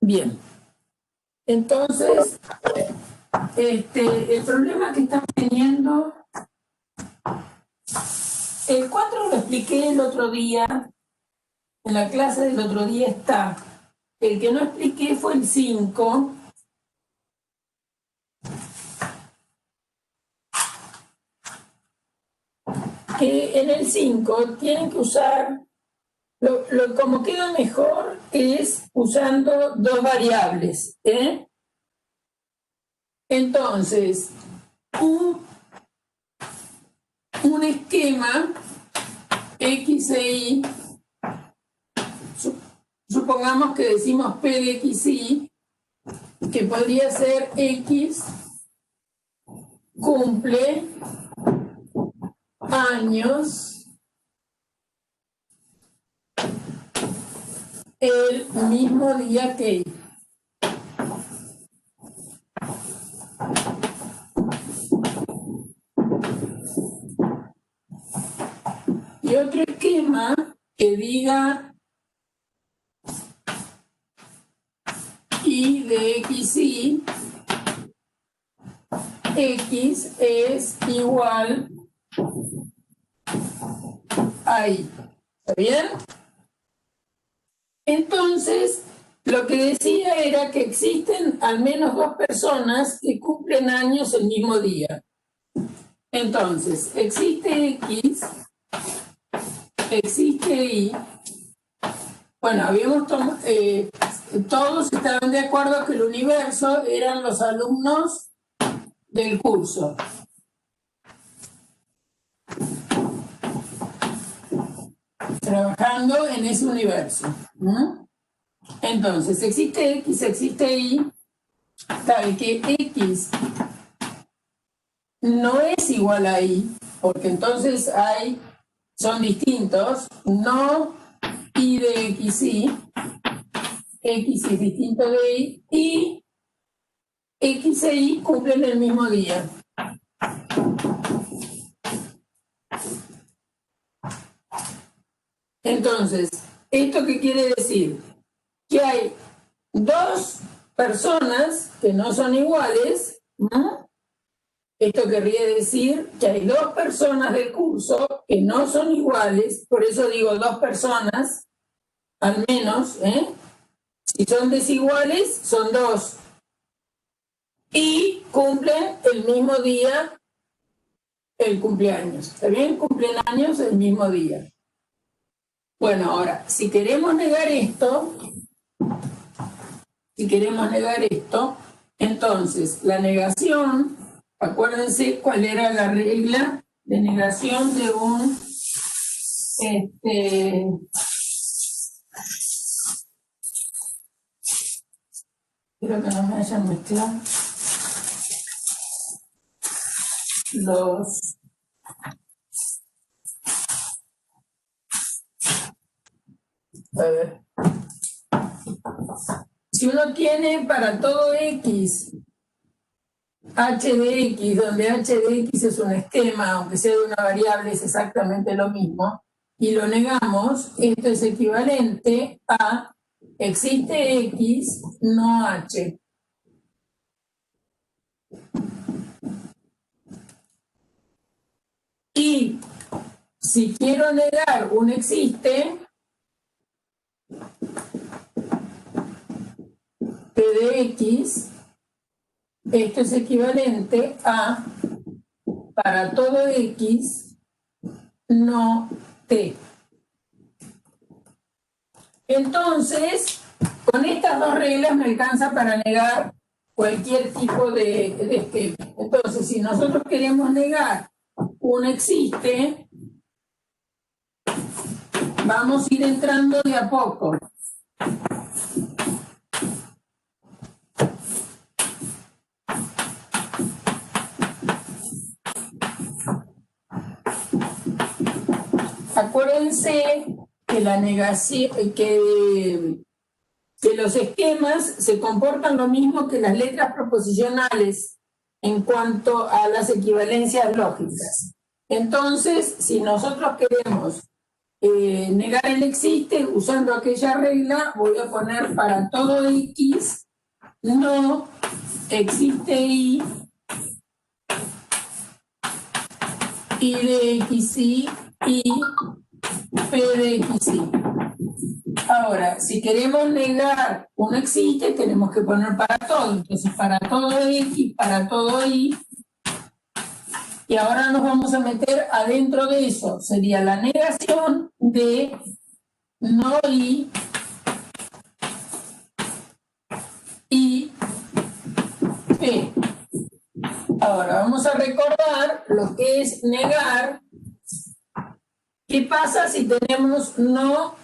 Bien. Entonces, el problema que están teniendo, el 4 lo expliqué el otro día, en la clase del otro día está. El que no expliqué fue el 5. Que en el 5 tienen que usar, como queda mejor es usando dos variables. Entonces, un esquema X e Y, supongamos que decimos P de X, Y, que podría ser X cumple años el mismo día que Y. Y otro esquema que diga Y de X, Y, X es igual a Y. ¿Está bien? Entonces, lo que decía era que existen al menos dos personas que cumplen años el mismo día. Entonces, existe X, existe Y. Bueno, habíamos todos estaban de acuerdo que el universo eran los alumnos del curso. Trabajando en ese universo. Entonces, existe X, existe Y, tal que X no es igual a Y, porque entonces son distintos, no Y de X, Y, X es distinto de Y, y X e Y cumplen el mismo día. Entonces, ¿esto qué quiere decir? Que hay dos personas que no son iguales, ¿no? Esto querría decir que hay dos personas del curso que no son iguales, por eso digo dos personas, al menos, si son desiguales, son dos. Y cumplen el mismo día el cumpleaños. ¿Está bien? Cumplen años el mismo día. Bueno, ahora, si queremos negar esto, entonces la negación, acuérdense cuál era la regla de negación de un espero que no me hayan mezclado los a ver. Si uno tiene para todo X h de X, donde h de X es un esquema, aunque sea de una variable, es exactamente lo mismo, y lo negamos, esto es equivalente a existe X, no H. Y si quiero negar un existe, P de X, esto es equivalente a para todo X, no T. Entonces, con estas dos reglas me alcanza para negar cualquier tipo de esquema. Entonces, si nosotros queremos negar un existe, vamos a ir entrando de a poco. Acuérdense que la negación, que los esquemas se comportan lo mismo que las letras proposicionales en cuanto a las equivalencias lógicas. Entonces, si nosotros queremos negar el existe, usando aquella regla, voy a poner para todo X, no existe Y de X sí y P de X sí. Ahora, si queremos negar un existe, tenemos que poner para todo. Entonces, para todo X, para todo Y. Y ahora nos vamos a meter adentro de eso. Sería la negación de no Y y P. Ahora, vamos a recordar lo que es negar. ¿Qué pasa si tenemos no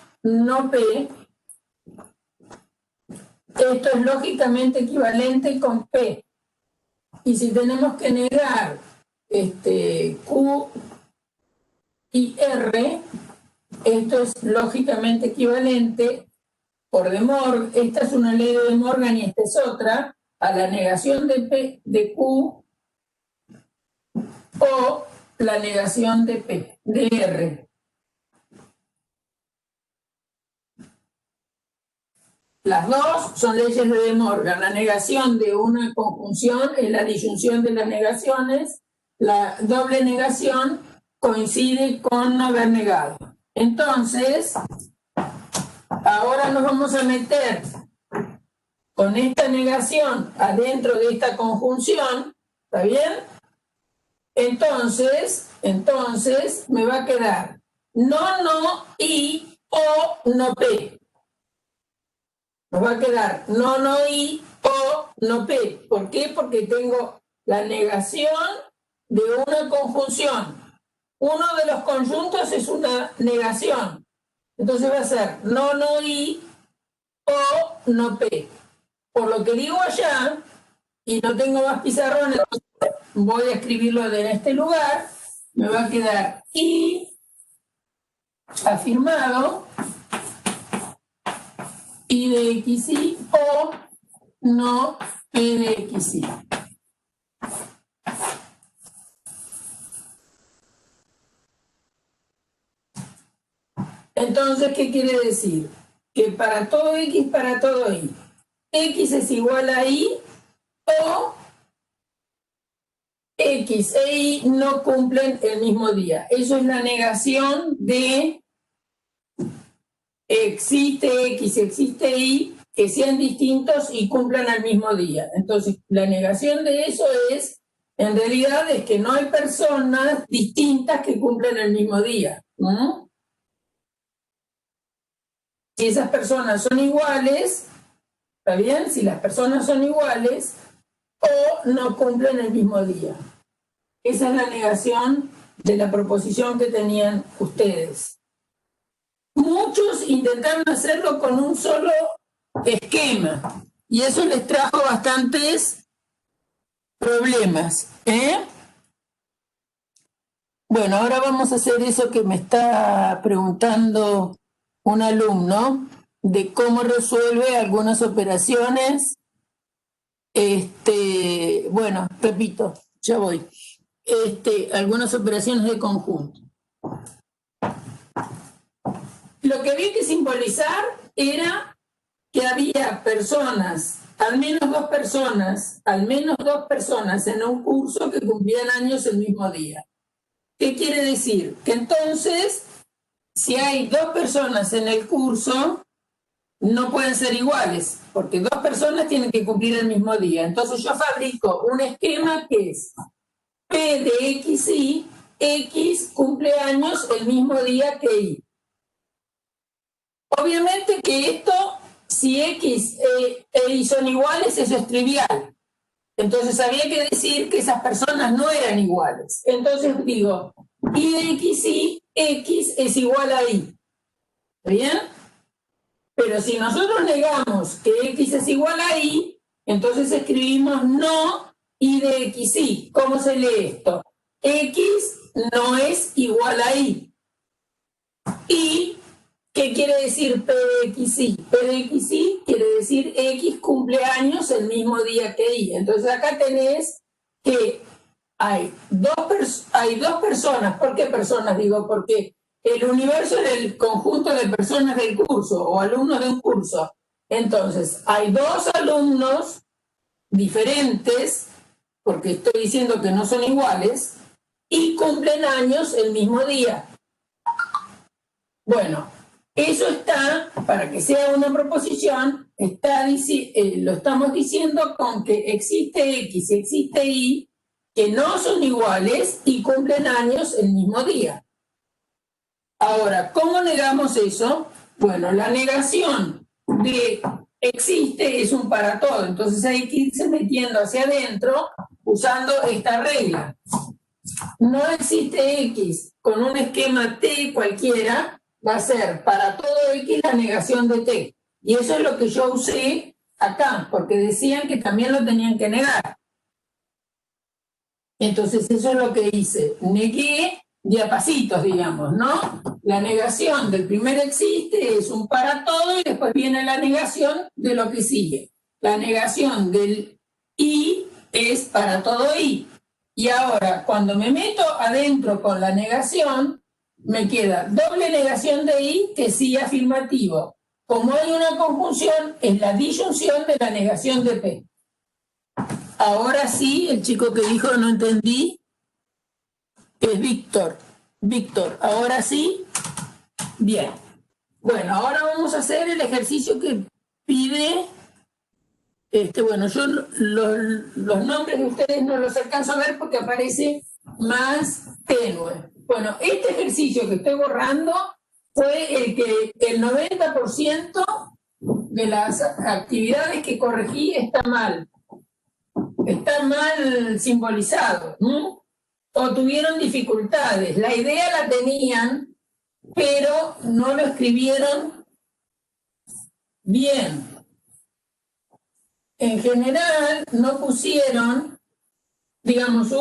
P? Esto es lógicamente equivalente con P. Y si tenemos que negar Q y R, esto es lógicamente equivalente por De Morgan. Esta es una ley de De Morgan y esta es otra, a la negación de P de Q o la negación de P, de R. Las dos son leyes de De Morgan. La negación de una conjunción es la disyunción de las negaciones. La doble negación coincide con no haber negado. Entonces, ahora nos vamos a meter con esta negación adentro de esta conjunción. ¿Está bien? Entonces me va a quedar no Y o no P. Nos va a quedar no Y o no P. ¿Por qué? Porque tengo la negación de una conjunción. Uno de los conjuntos es una negación. Entonces va a ser no Y o no P. Por lo que digo allá, y no tengo más pizarrones, voy a escribirlo en este lugar, me va a quedar Y afirmado Y de X Y o no P de X Y. Entonces, ¿qué quiere decir? Que para todo X, para todo Y, X es igual a Y o X e Y no cumplen el mismo día. Eso es la negación de existe X, existe Y, que sean distintos y cumplan al mismo día. Entonces, la negación de eso es, en realidad, es que no hay personas distintas que cumplan el mismo día. ¿No? Si esas personas son iguales, ¿está bien? Si las personas son iguales o no cumplen el mismo día. Esa es la negación de la proposición que tenían ustedes. Muchos intentaron hacerlo con un solo esquema y eso les trajo bastantes problemas. Bueno, ahora vamos a hacer eso que me está preguntando un alumno, de cómo resuelve algunas operaciones. Bueno, repito, ya voy. Algunas operaciones de conjunto. Lo que había que simbolizar era que había personas, al menos dos personas en un curso que cumplían años el mismo día. ¿Qué quiere decir? Que entonces, si hay dos personas en el curso, no pueden ser iguales, porque dos personas tienen que cumplir el mismo día. Entonces yo fabrico un esquema que es P de X y X cumple años el mismo día que Y. Obviamente que esto, si X e Y son iguales, eso es trivial. Entonces había que decir que esas personas no eran iguales. Entonces digo, Y de X y X es igual a Y. ¿Está bien? Pero si nosotros negamos que X es igual a Y, entonces escribimos no Y de X y. ¿Cómo se lee esto? X no es igual a Y. ¿Y qué quiere decir P de X y? P de X y quiere decir X cumple años el mismo día que Y. Entonces acá tenés que hay dos personas. ¿Por qué personas? Digo, porque el universo es el conjunto de personas del curso o alumnos de un curso. Entonces, hay dos alumnos diferentes, porque estoy diciendo que no son iguales, y cumplen años el mismo día. Bueno, eso está, para que sea una proposición, lo estamos diciendo con que existe X y existe Y, que no son iguales y cumplen años el mismo día. Ahora, ¿cómo negamos eso? Bueno, la negación de existe es un para todo, entonces hay que irse metiendo hacia adentro usando esta regla. No existe X con un esquema T cualquiera, va a ser para todo X la negación de T. Y eso es lo que yo usé acá, porque decían que también lo tenían que negar. Entonces eso es lo que hice. Negué de a pasitos, digamos, ¿no? La negación del primer existe es un para todo y después viene la negación de lo que sigue. La negación del Y es para todo Y. Y ahora, cuando me meto adentro con la negación, me queda doble negación de Y que sí afirmativo. Como hay una conjunción, es la disyunción de la negación de P. Ahora sí, el chico que dijo no entendí, es Víctor. Víctor, ahora sí. Bien. Bueno, ahora vamos a hacer el ejercicio que pide. Bueno, yo los nombres de ustedes no los alcanzo a ver porque aparece más tenue. Bueno, este ejercicio que estoy borrando fue el que el 90% de las actividades que corregí está mal simbolizado, ¿no? O tuvieron dificultades. La idea la tenían, pero no lo escribieron bien. En general, no pusieron, digamos,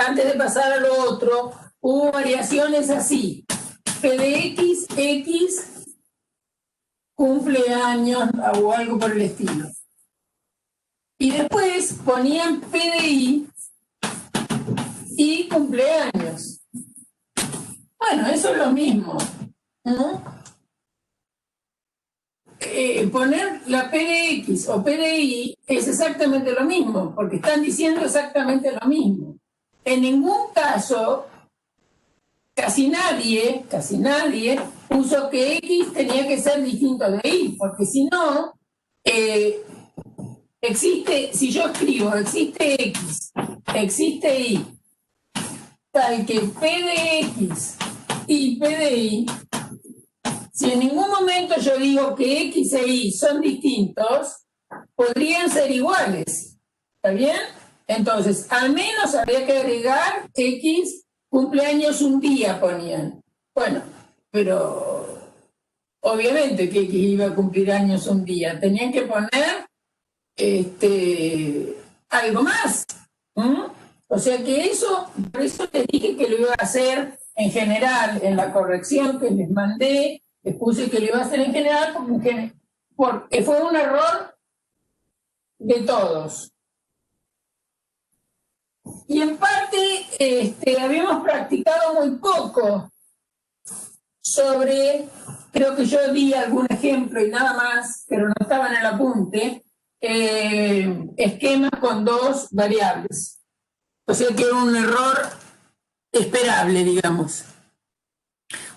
antes de pasar a lo otro, hubo variaciones así. P de X cumpleaños o algo por el estilo. Y después ponían P de Y cumpleaños. Bueno, eso es lo mismo, ¿no? Poner la P de X o P de Y es exactamente lo mismo, porque están diciendo exactamente lo mismo. En ningún caso, casi nadie puso que X tenía que ser distinto de Y, porque si no, si yo escribo existe X, existe Y, tal que P de X y P de Y, si en ningún momento yo digo que X e Y son distintos, podrían ser iguales. ¿Está bien? Entonces, al menos habría que agregar X cumpleaños un día, ponían. Bueno, pero obviamente que X iba a cumplir años un día. Tenían que poner algo más. O sea que eso, por eso les dije que lo iba a hacer en general, en la corrección que les mandé, les puse que lo iba a hacer en general porque fue un error de todos. Y en parte habíamos practicado muy poco sobre, creo que yo di algún ejemplo y nada más, pero no estaba en el apunte, esquemas con dos variables. O sea que era un error esperable, digamos.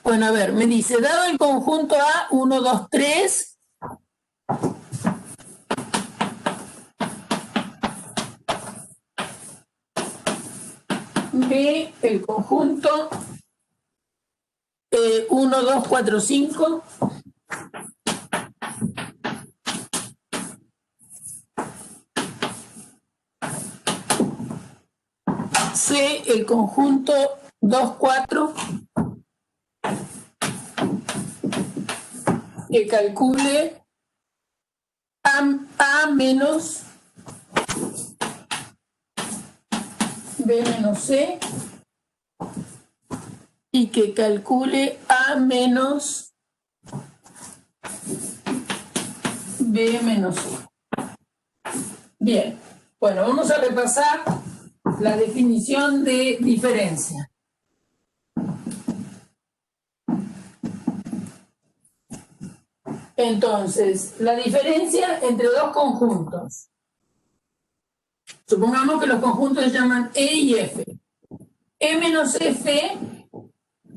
Bueno, a ver, me dice, dado el conjunto A, 1, 2, 3, B, el conjunto 1, 2, 4, 5, C, el conjunto 2, 4, que calcule A menos B menos C y que calcule A menos B menos C. Bien, bueno, vamos a repasar la definición de diferencia. Entonces, la diferencia entre dos conjuntos. Supongamos que los conjuntos se llaman E y F. E menos F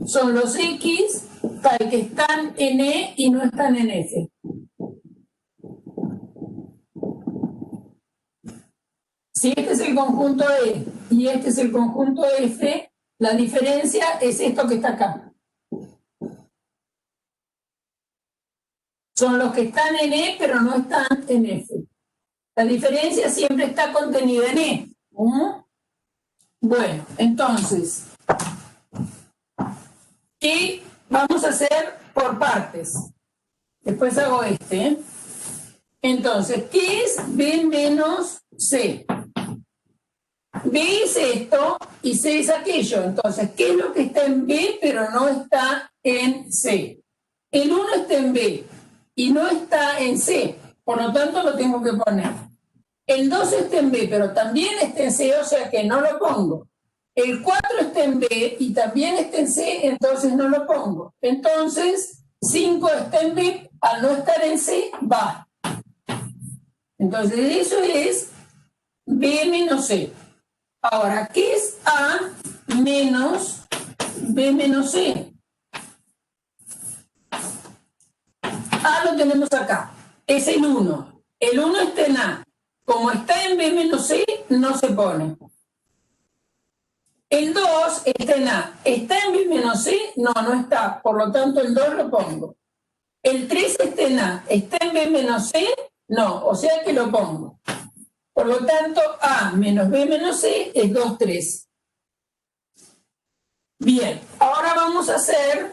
son los X tal que están en E y no están en F. Si este es el conjunto E y este es el conjunto F, la diferencia es esto que está acá. Son los que están en E pero no están en F. La diferencia siempre está contenida en E. Bueno, entonces, ¿qué vamos a hacer por partes? Después hago este. Entonces, ¿qué es B menos C? B es esto y C es aquello. Entonces, ¿qué es lo que está en B pero no está en C? El 1 está en B y no está en C. Por lo tanto, lo tengo que poner. El 2 está en B, pero también está en C, o sea que no lo pongo. El 4 está en B y también está en C, entonces no lo pongo. Entonces, 5 está en B, al no estar en C, va. Entonces, eso es B menos C. Ahora, ¿qué es A menos B menos C? A lo tenemos acá. Es el 1. El 1 está en A. Como está en B menos C, no se pone. El 2 está en A. ¿Está en B menos C? No, no está. Por lo tanto, el 2 lo pongo. El 3 está en A. ¿Está en B menos C? No, o sea que lo pongo. Por lo tanto, A menos B menos C es 2, 3. Bien, ahora vamos a hacer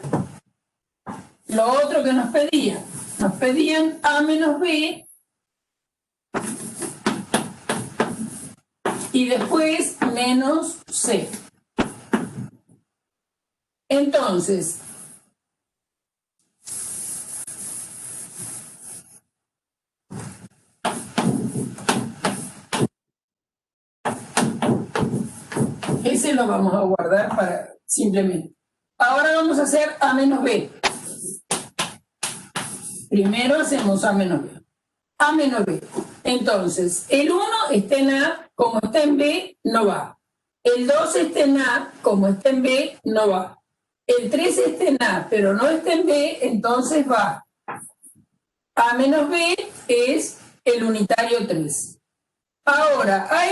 lo otro que nos pedían. Nos pedían A menos B y después menos C. Entonces, ese lo vamos a guardar para simplemente. Ahora vamos a hacer A menos B. Primero hacemos A menos B. A menos B. Entonces, el 1 está en A, como está en B, no va. El 2 está en A, como está en B, no va. El 3 está en A, pero no está en B, entonces va. A menos B es el unitario 3. Ahora, a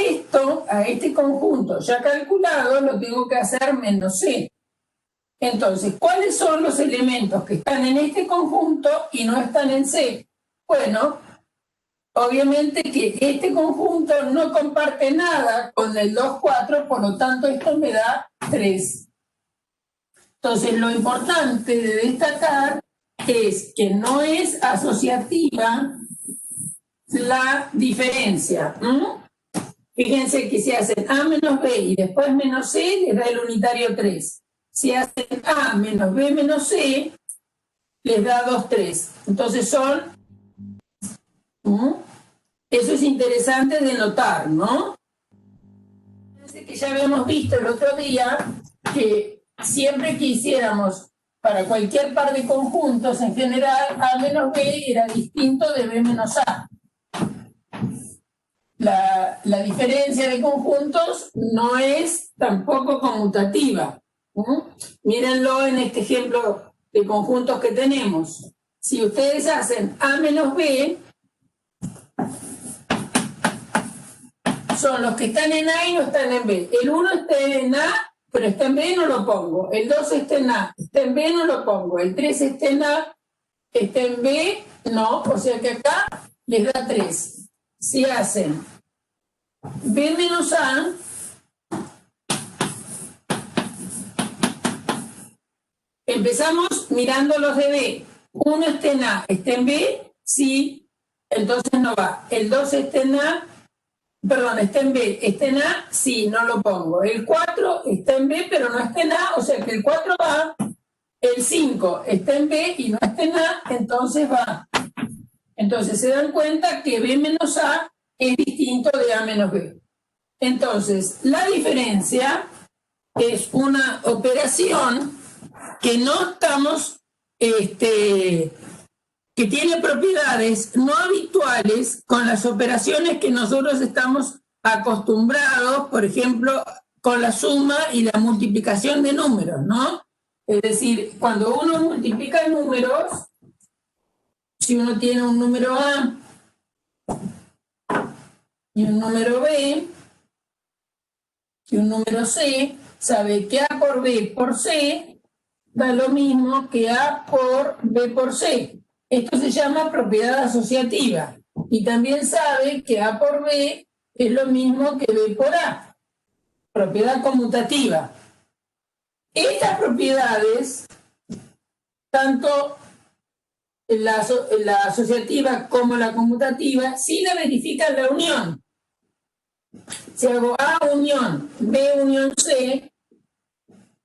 este conjunto ya calculado, lo tengo que hacer menos C. Entonces, ¿cuáles son los elementos que están en este conjunto y no están en C? Bueno, obviamente que este conjunto no comparte nada con el 2, 4, por lo tanto esto me da 3. Entonces, lo importante de destacar es que no es asociativa la diferencia. Fíjense que si hacen A menos B y después menos C, les da el unitario 3. Si hacen A menos B menos C, les da 2, 3. Entonces son... Eso es interesante de notar, ¿no? Fíjense que ya habíamos visto el otro día que siempre que hiciéramos para cualquier par de conjuntos, en general, A menos B era distinto de B menos A. La diferencia de conjuntos no es tampoco conmutativa. Mírenlo en este ejemplo de conjuntos que tenemos. Si ustedes hacen A menos B, son los que están en A y no están en B. El 1 está en A, pero está en B, no lo pongo. El 2 está en A, está en B, no lo pongo. El 3 está en A, está en B, no. O sea que acá les da 3. Si hacen B menos A, empezamos mirando los de B. 1 está en A, está en B, sí, entonces no va. El 2 está en A, perdón, está en B, está en A, sí, no lo pongo. El 4 está en B, pero no está en A, o sea que el 4 va. El 5 está en B y no está en A, entonces va. Entonces se dan cuenta que B menos A es distinto de A menos B. Entonces, la diferencia es una operación que no estamos, que que tiene propiedades no habituales con las operaciones que nosotros estamos acostumbrados, por ejemplo, con la suma y la multiplicación de números, ¿no? Es decir, cuando uno multiplica números, si uno tiene un número A y un número B y un número C, sabe que A por B por C da lo mismo que A por B por C. Esto se llama propiedad asociativa. Y también sabe que A por B es lo mismo que B por A. Propiedad conmutativa. Estas propiedades, tanto la asociativa como la conmutativa, sí la verifican la unión. Si hago A unión B unión C,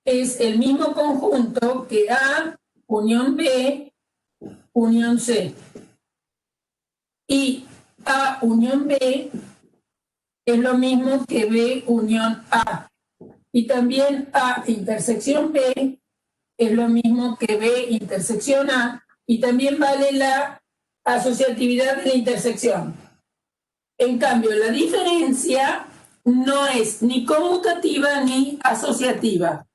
es el mismo conjunto que A unión B unión C. Y A unión B es lo mismo que B unión A. Y también A intersección B es lo mismo que B intersección A. Y también vale la asociatividad de la intersección. En cambio, la diferencia no es ni conmutativa ni asociativa.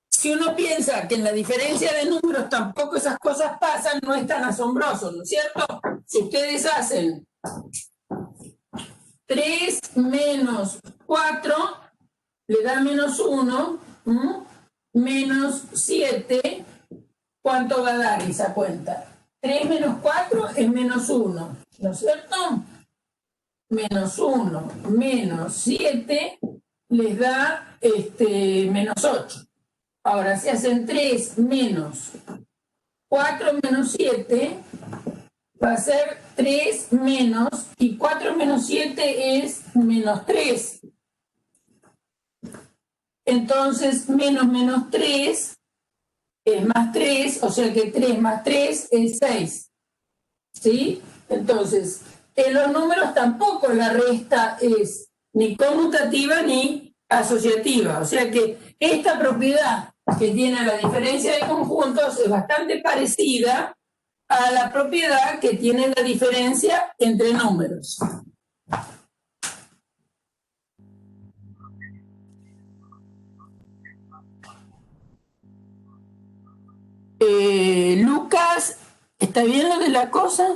Si uno piensa que en la diferencia de números tampoco esas cosas pasan, no es tan asombroso, ¿no es cierto? Si ustedes hacen 3 menos 4, le da menos 1, menos 7, ¿cuánto va a dar esa cuenta? 3 menos 4 es menos 1, ¿no es cierto? Menos 1, menos 7, les da menos 8. Ahora, si hacen 3 menos 4 menos 7, va a ser 3 menos, y 4 menos 7 es menos 3. Entonces, menos 3 es más 3, o sea que 3 más 3 es 6. ¿Sí? Entonces, en los números tampoco la resta es ni conmutativa ni asociativa. O sea que esta propiedad que tiene la diferencia de conjuntos es bastante parecida a la propiedad que tiene la diferencia entre números. Lucas, ¿está bien lo de la cosa?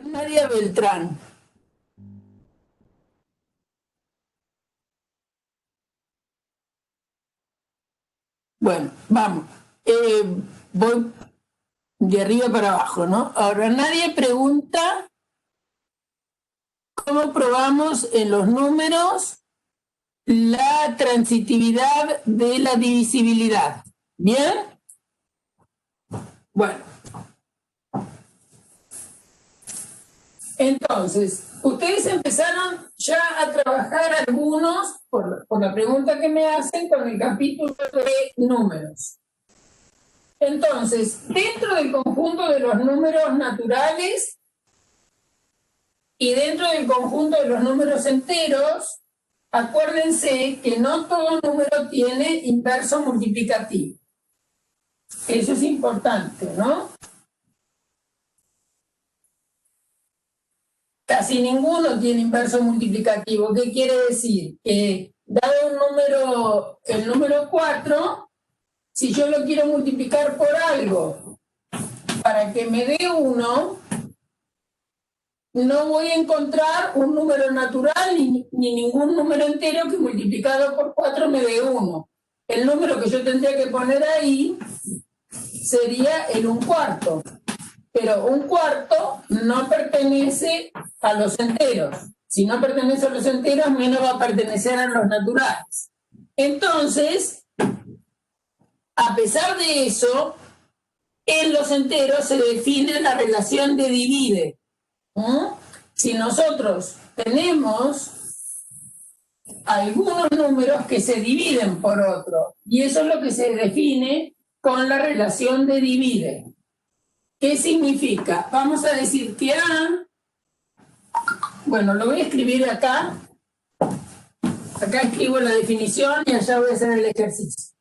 María Beltrán. Bueno, vamos. Voy de arriba para abajo, ¿no? Ahora, nadie pregunta cómo probamos en los números la transitividad de la divisibilidad. ¿Bien? Bueno. Entonces, ustedes empezaron ya a trabajar algunos, por la pregunta que me hacen, con el capítulo de números. Entonces, dentro del conjunto de los números naturales y dentro del conjunto de los números enteros, acuérdense que no todo número tiene inverso multiplicativo. Eso es importante, ¿no? Casi ninguno tiene inverso multiplicativo. ¿Qué quiere decir? Que dado un número, el número 4, si yo lo quiero multiplicar por algo para que me dé 1, no voy a encontrar un número natural ni ningún número entero que multiplicado por 4 me dé 1. El número que yo tendría que poner ahí sería el 1/4. Pero 1/4 no pertenece a los enteros. Si no pertenece a los enteros, menos va a pertenecer a los naturales. Entonces, a pesar de eso, en los enteros se define la relación de divide. Si nosotros tenemos algunos números que se dividen por otro, y eso es lo que se define con la relación de divide. ¿Qué significa? Vamos a decir que A, bueno, lo voy a escribir acá. Acá escribo la definición y allá voy a hacer el ejercicio.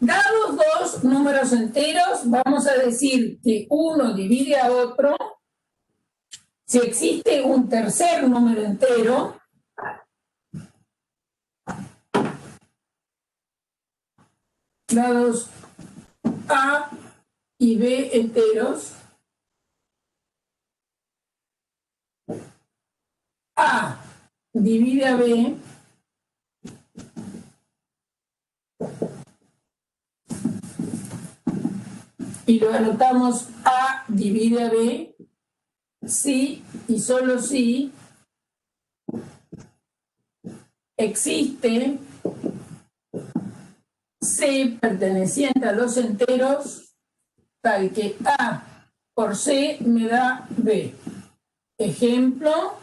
dados dos números enteros, vamos a decir que uno divide a otro. Si existe un tercer número entero, dados A y B enteros, A divide a B y lo anotamos A divide a B si y solo si existe C perteneciente a los enteros tal que A por C me da B. Ejemplo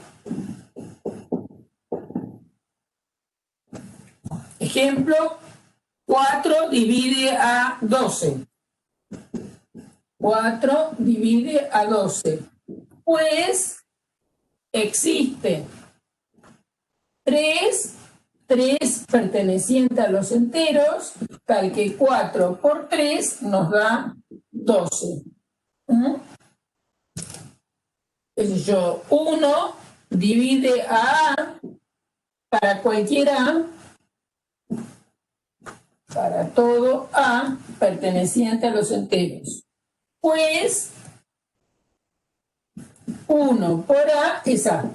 4 divide a 12. 4 divide a 12. Pues existe 3 perteneciente a los enteros, tal que 4 por 3 nos da 12. Es yo, 1 divide a A para cualquier A, para todo A perteneciente a los enteros. Pues 1 por A es A.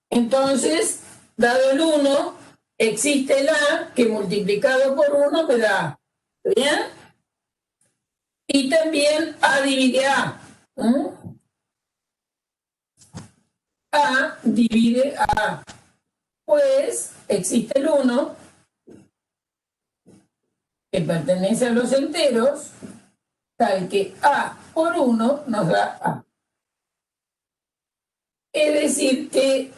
Entonces, dado el 1, existe el A que multiplicado por 1 me da A. ¿Bien? Y también A divide A. A divide a A. Pues existe el 1 que pertenece a los enteros, tal que A por 1 nos da A. Es decir, que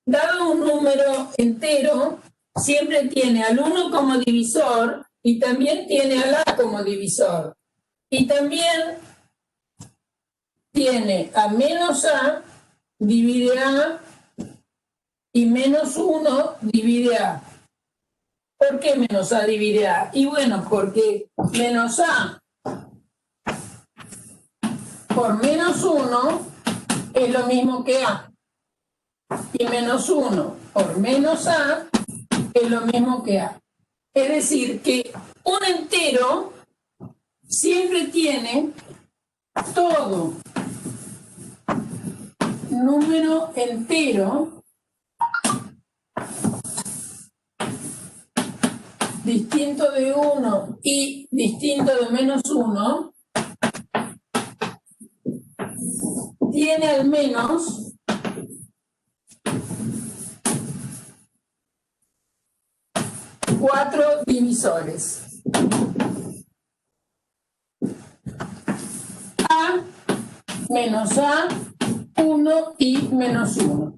dado un número entero, siempre tiene al 1 como divisor y también tiene al A como divisor. Y también tiene a menos A divide A y menos 1 divide A. ¿Por qué menos A divide A? Y bueno, porque menos A por menos 1 es lo mismo que A. Y menos 1 por menos A es lo mismo que A. Es decir, que un entero siempre tiene todo número entero distinto de 1 y distinto de menos 1 tiene al menos cuatro divisores. A, menos A, 1 y menos 1.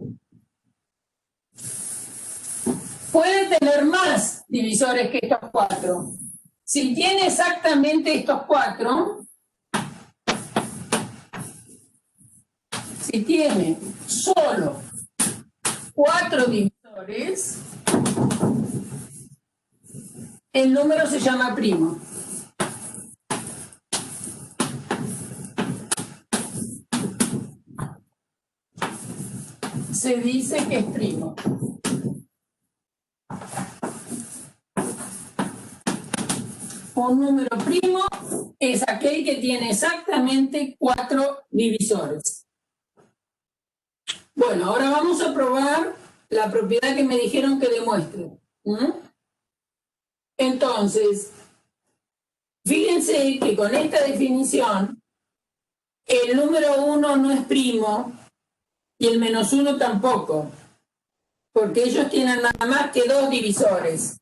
Puede tener más divisores que estos 4. Si tiene exactamente estos 4, si tiene solo 4 divisores, el número se llama primo. Se dice que es primo. Un número primo es aquel que tiene exactamente 4 divisores. Bueno, ahora vamos a probar la propiedad que me dijeron que demuestre. Entonces, fíjense que con esta definición, el número 1 no es primo y el menos 1 tampoco, porque ellos tienen nada más que 2 divisores.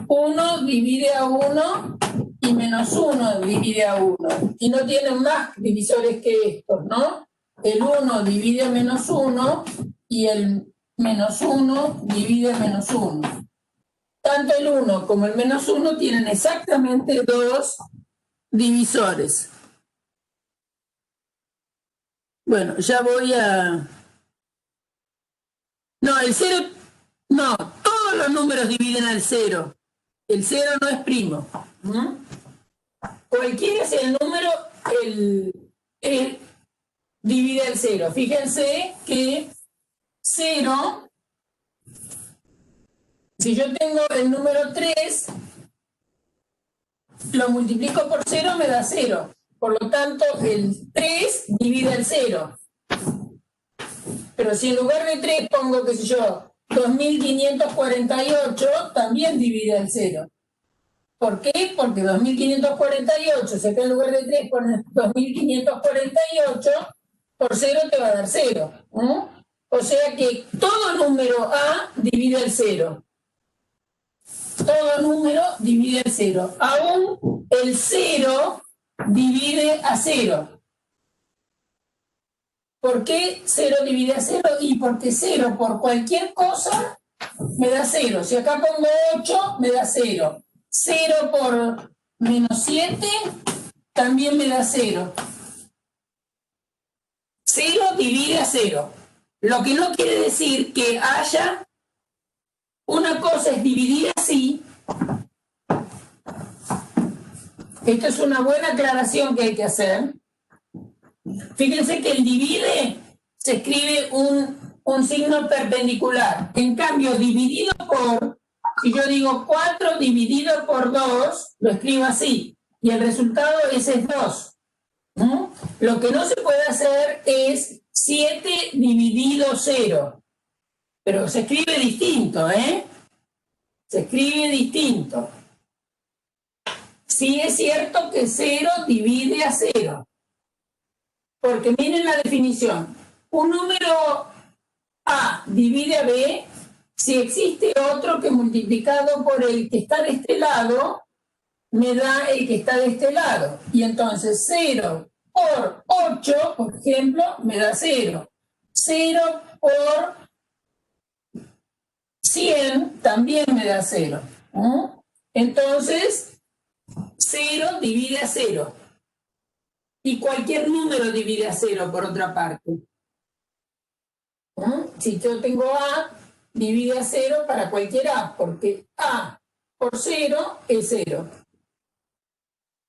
1 divide a 1 y menos 1 divide a 1. Y no tienen más divisores que estos, ¿no? El 1 divide a menos 1 y el menos 1 divide a menos 1. Tanto el 1 como el menos 1 tienen exactamente 2 divisores. Bueno, ya voy a... No, el 0... No, todos los números dividen al 0. El 0 no es primo. Cualquiera sea el número, divide el 0. Fíjense que 0, si yo tengo el número 3, lo multiplico por 0, me da 0. Por lo tanto, el 3 divide el 0. Pero si en lugar de 3 pongo, qué sé yo, 2548, también divide el 0. ¿Por qué? Porque 2548, si acá en lugar de 3 pones 2548, por 0 te va a dar 0. O sea que todo número A divide el 0. Todo número divide el 0. Aún el 0 divide a 0. ¿Por qué 0 divide a 0? Y porque 0 por cualquier cosa me da 0. Si acá pongo 8, me da 0. 0 por menos 7 también me da 0. 0 divide a 0. Lo que no quiere decir que haya una cosa es dividir así. Esto es una buena aclaración que hay que hacer. Fíjense que el divide se escribe un signo perpendicular. En cambio, dividido por, si yo digo 4 dividido por 2, lo escribo así. Y el resultado ese es 2. Lo que no se puede hacer es 7 dividido 0. Pero se escribe distinto, ¿eh? Se escribe distinto. Sí es cierto que 0 divide a 0. Porque miren la definición. Un número A divide a B si existe otro que multiplicado por el que está de este lado me da el que está de este lado. Y entonces 0 por 8, por ejemplo, me da 0. 0 por 100 también me da 0. Entonces, 0 divide a 0. Y cualquier número divide a 0, por otra parte. Si yo tengo A, divide a 0 para cualquier A, porque A por 0 es 0.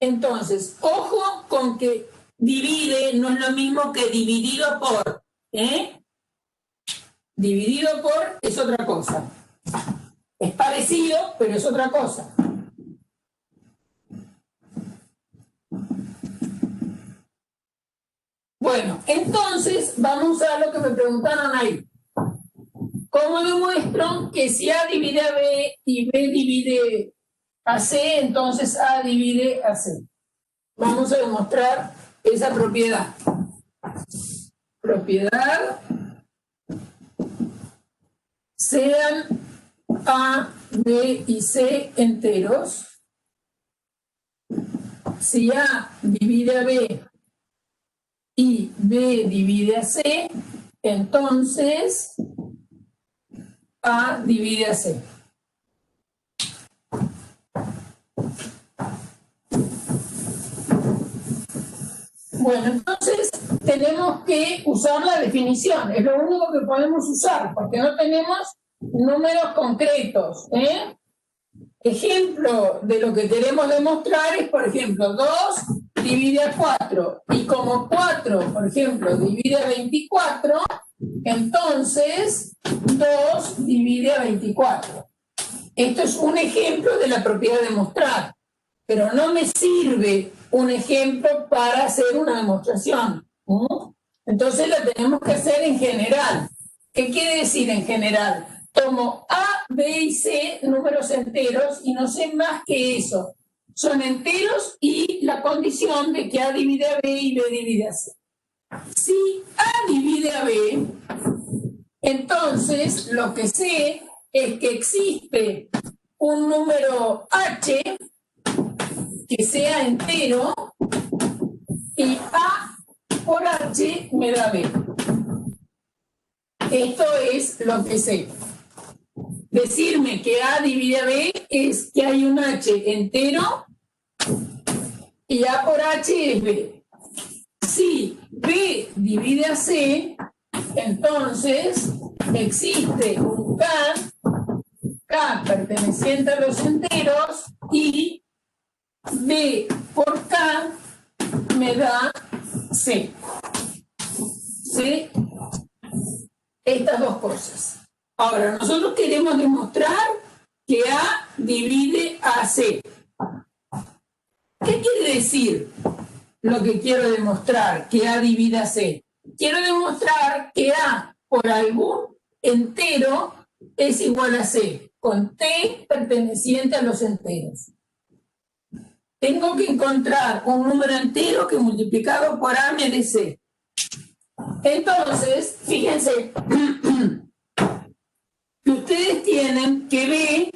Entonces, ojo con que divide no es lo mismo que dividido por. Dividido por es otra cosa. Es parecido, pero es otra cosa. Bueno, entonces vamos a lo que me preguntaron ahí. ¿Cómo demuestro que si A divide a B y B divide a C, entonces A divide a C? Vamos a demostrar esa propiedad. Propiedad, sean A, B y C enteros. Si A divide a B y B divide a C, entonces A divide a C. Bueno, entonces tenemos que usar la definición. Es lo único que podemos usar, porque no tenemos números concretos. Ejemplo de lo que queremos demostrar es, por ejemplo, 2 divide a 4. Y como 4, por ejemplo, divide a 24, entonces 2 divide a 24. Esto es un ejemplo de la propiedad de mostrar, pero no me sirve un ejemplo para hacer una demostración. Entonces la tenemos que hacer en general. ¿Qué quiere decir en general? Tomo A, B y C, números enteros, y no sé más que eso. Son enteros y la condición de que A divide a B y B divide a C. Si A divide a B, entonces lo que sé es que existe un número H que sea entero y A por H me da B. Esto es lo que sé. Decirme que A divide a B es que hay un H entero y A por H es B. Si B divide a C, entonces existe un K K perteneciente a los enteros y B por K me da C. ¿Sí? Estas dos cosas. Ahora, nosotros queremos demostrar que A divide a C. ¿Qué quiere decir lo que quiero demostrar, que A divide a C? Quiero demostrar que A por algún entero es igual a C, con T perteneciente a los enteros. Tengo que encontrar un número entero que multiplicado por A me dé C. Entonces, fíjense que ustedes tienen que B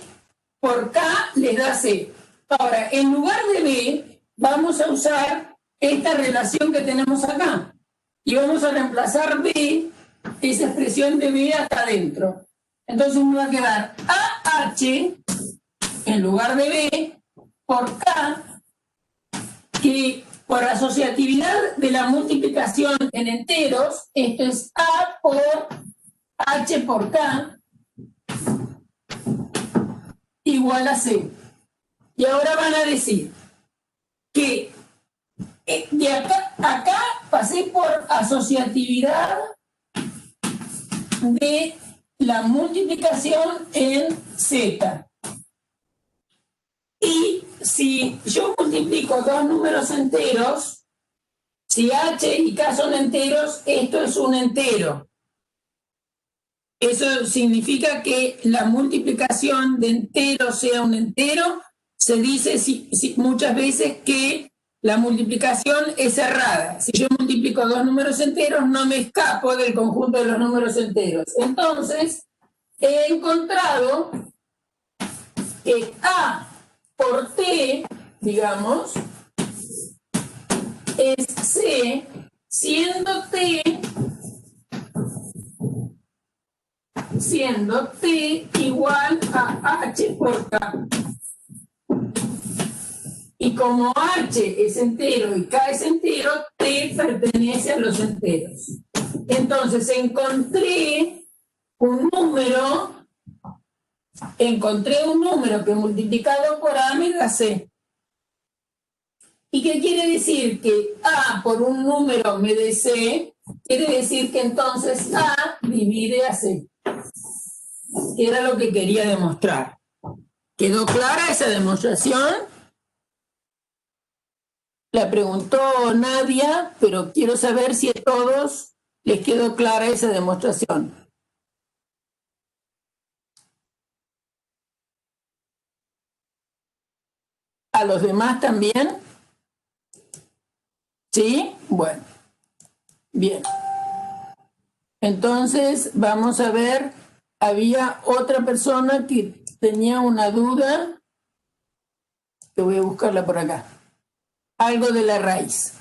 por K les da C. Ahora, en lugar de B, vamos a usar esta relación que tenemos acá. Y vamos a reemplazar B, esa expresión de B acá adentro. Entonces me va a quedar AH en lugar de B por K, que por asociatividad de la multiplicación en enteros, esto es A por H por K igual a C. Y ahora van a decir que de acá pasé por asociatividad de la multiplicación en Z. Y si yo multiplico dos números enteros, si H y K son enteros, esto es un entero. Eso significa que la multiplicación de enteros sea un entero. Se dice muchas veces que la multiplicación es cerrada. Si yo multiplico dos números enteros, no me escapo del conjunto de los números enteros. Entonces, he encontrado que A por T, digamos, es C, siendo T igual a H por K. Y como H es entero y K es entero, T pertenece a los enteros. Entonces encontré un número que multiplicado por A me da C. ¿Y qué quiere decir? Que A por un número me dé C, quiere decir que entonces A divide a C. Que era lo que quería demostrar. ¿Quedó clara esa demostración? La preguntó Nadia, pero quiero saber si a todos les quedó clara esa demostración. ¿A los demás también? ¿Sí? Bueno. Bien. Entonces, vamos a ver, había otra persona que tenía una duda, que voy a buscarla por acá. Algo de la raíz.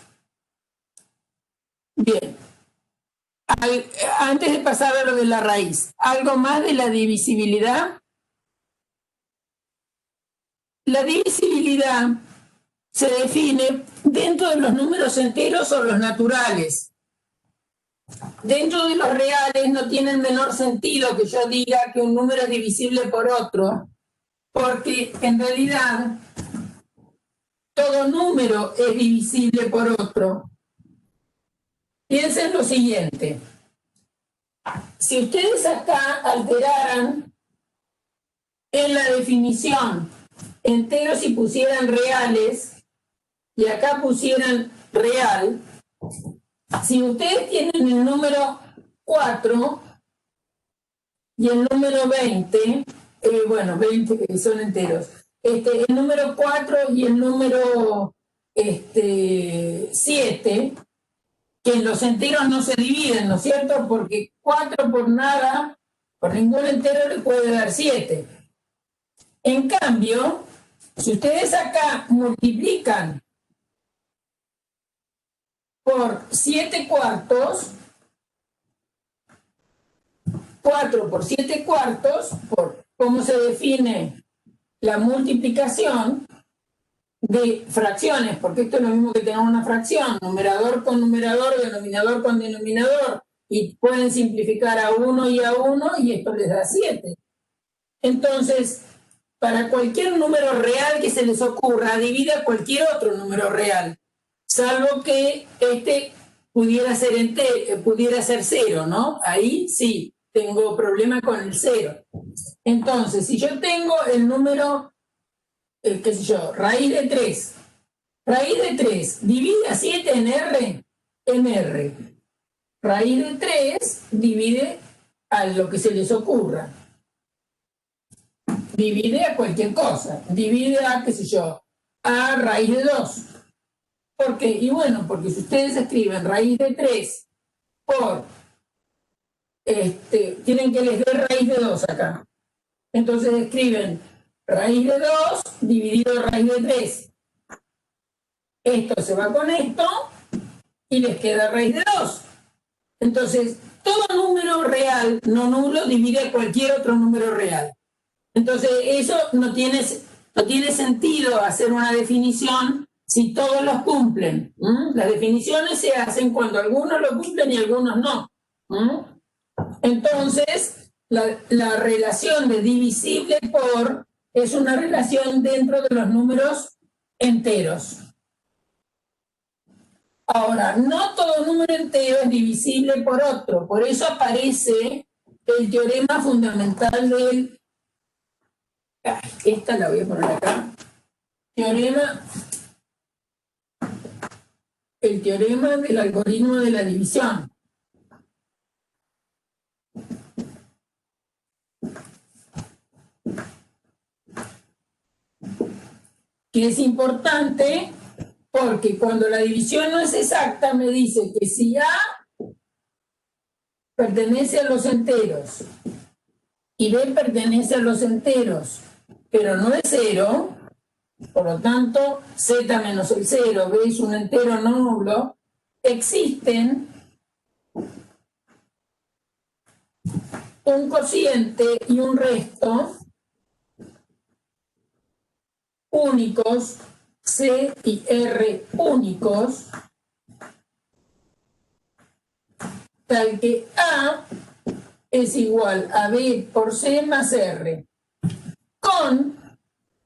Bien. Antes de pasar a lo de la raíz, ¿algo más de la divisibilidad? La divisibilidad se define dentro de los números enteros o los naturales. Dentro de los reales no tiene el menor sentido que yo diga que un número es divisible por otro, porque en realidad todo número es divisible por otro. Piensen lo siguiente. Si ustedes acá alteraran en la definición enteros y pusieran reales, y acá pusieran real, si ustedes tienen el número 4 y el número 20, bueno, 20 que son enteros, el número 4 y el número 7, que en los enteros no se dividen, ¿no es cierto? Porque 4 por nada, por ningún entero le puede dar 7. En cambio, si ustedes acá multiplican por 7 cuartos, 4 por 7 cuartos, por cómo se define la multiplicación de fracciones, porque esto es lo mismo que tener una fracción, numerador con numerador, denominador con denominador, y pueden simplificar a 1 y a 1, y esto les da 7. Entonces, para cualquier número real que se les ocurra, divida cualquier otro número real, salvo que este pudiera ser 0, ¿no? Ahí sí, tengo problema con el 0. Entonces, si yo tengo el número, qué sé yo, raíz de 3. Raíz de 3 divide a 7 en R. Raíz de 3 divide a lo que se les ocurra. Divide a cualquier cosa. Divide a, qué sé yo, a raíz de 2. ¿Por qué? Y bueno, porque si ustedes escriben raíz de 3 por, tienen que elegir raíz de 2 acá. Entonces escriben raíz de 2 dividido raíz de 3. Esto se va con esto y les queda raíz de 2. Entonces, todo número real no nulo divide a cualquier otro número real. Entonces, eso no tiene sentido hacer una definición si todos los cumplen. Las definiciones se hacen cuando algunos lo cumplen y algunos no. Entonces, la relación de divisible por es una relación dentro de los números enteros. Ahora, no todo número entero es divisible por otro, por eso aparece el teorema fundamental del... Esta la voy a poner acá. El teorema del algoritmo de la división. Que es importante porque cuando la división no es exacta me dice que si A pertenece a los enteros y B pertenece a los enteros, pero no es 0, por lo tanto Z menos el 0, B es un entero no nulo, existen un cociente y un resto únicos, C y R únicos, tal que A es igual a B por C más R, con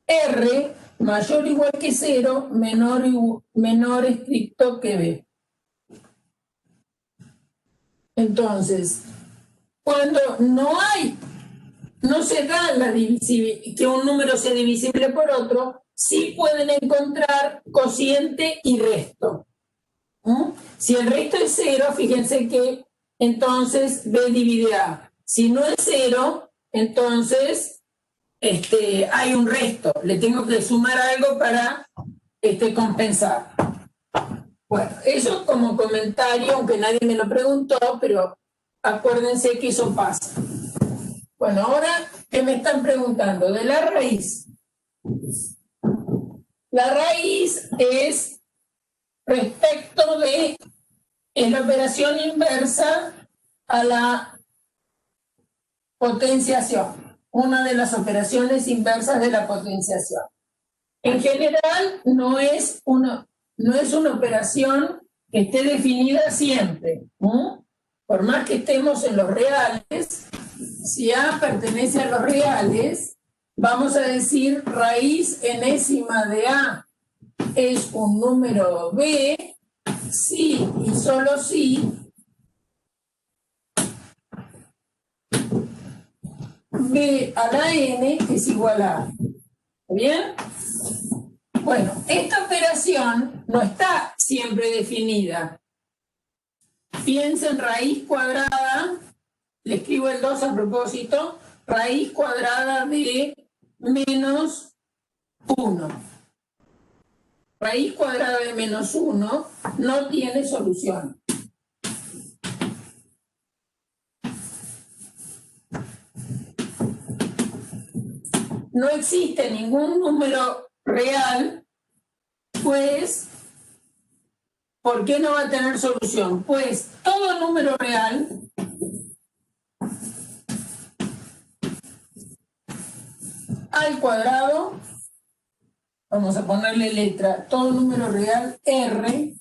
R mayor o igual que 0, menor estricto que B. Entonces, cuando no se da que un número sea divisible por otro, sí pueden encontrar cociente y resto. Si el resto es 0, fíjense que entonces B divide A. Si no es 0, entonces hay un resto. Le tengo que sumar algo para compensar. Bueno, eso como comentario, aunque nadie me lo preguntó, pero acuérdense que eso pasa. Bueno, ahora, ¿qué me están preguntando? De la raíz. La raíz es respecto de la operación inversa a la potenciación. Una de las operaciones inversas de la potenciación. En general, no es una operación que esté definida siempre. Por más que estemos en los reales, si A pertenece a los reales, vamos a decir raíz enésima de A es un número B, si y solo si B a la n es igual a A. ¿Bien? Bueno, esta operación no está siempre definida. Piensa en raíz cuadrada, le escribo el 2 a propósito, raíz cuadrada de menos 1. Raíz cuadrada de menos 1 no tiene solución. No existe ningún número real, pues, ¿por qué no va a tener solución? Pues todo número real al cuadrado, vamos a ponerle letra, todo número real R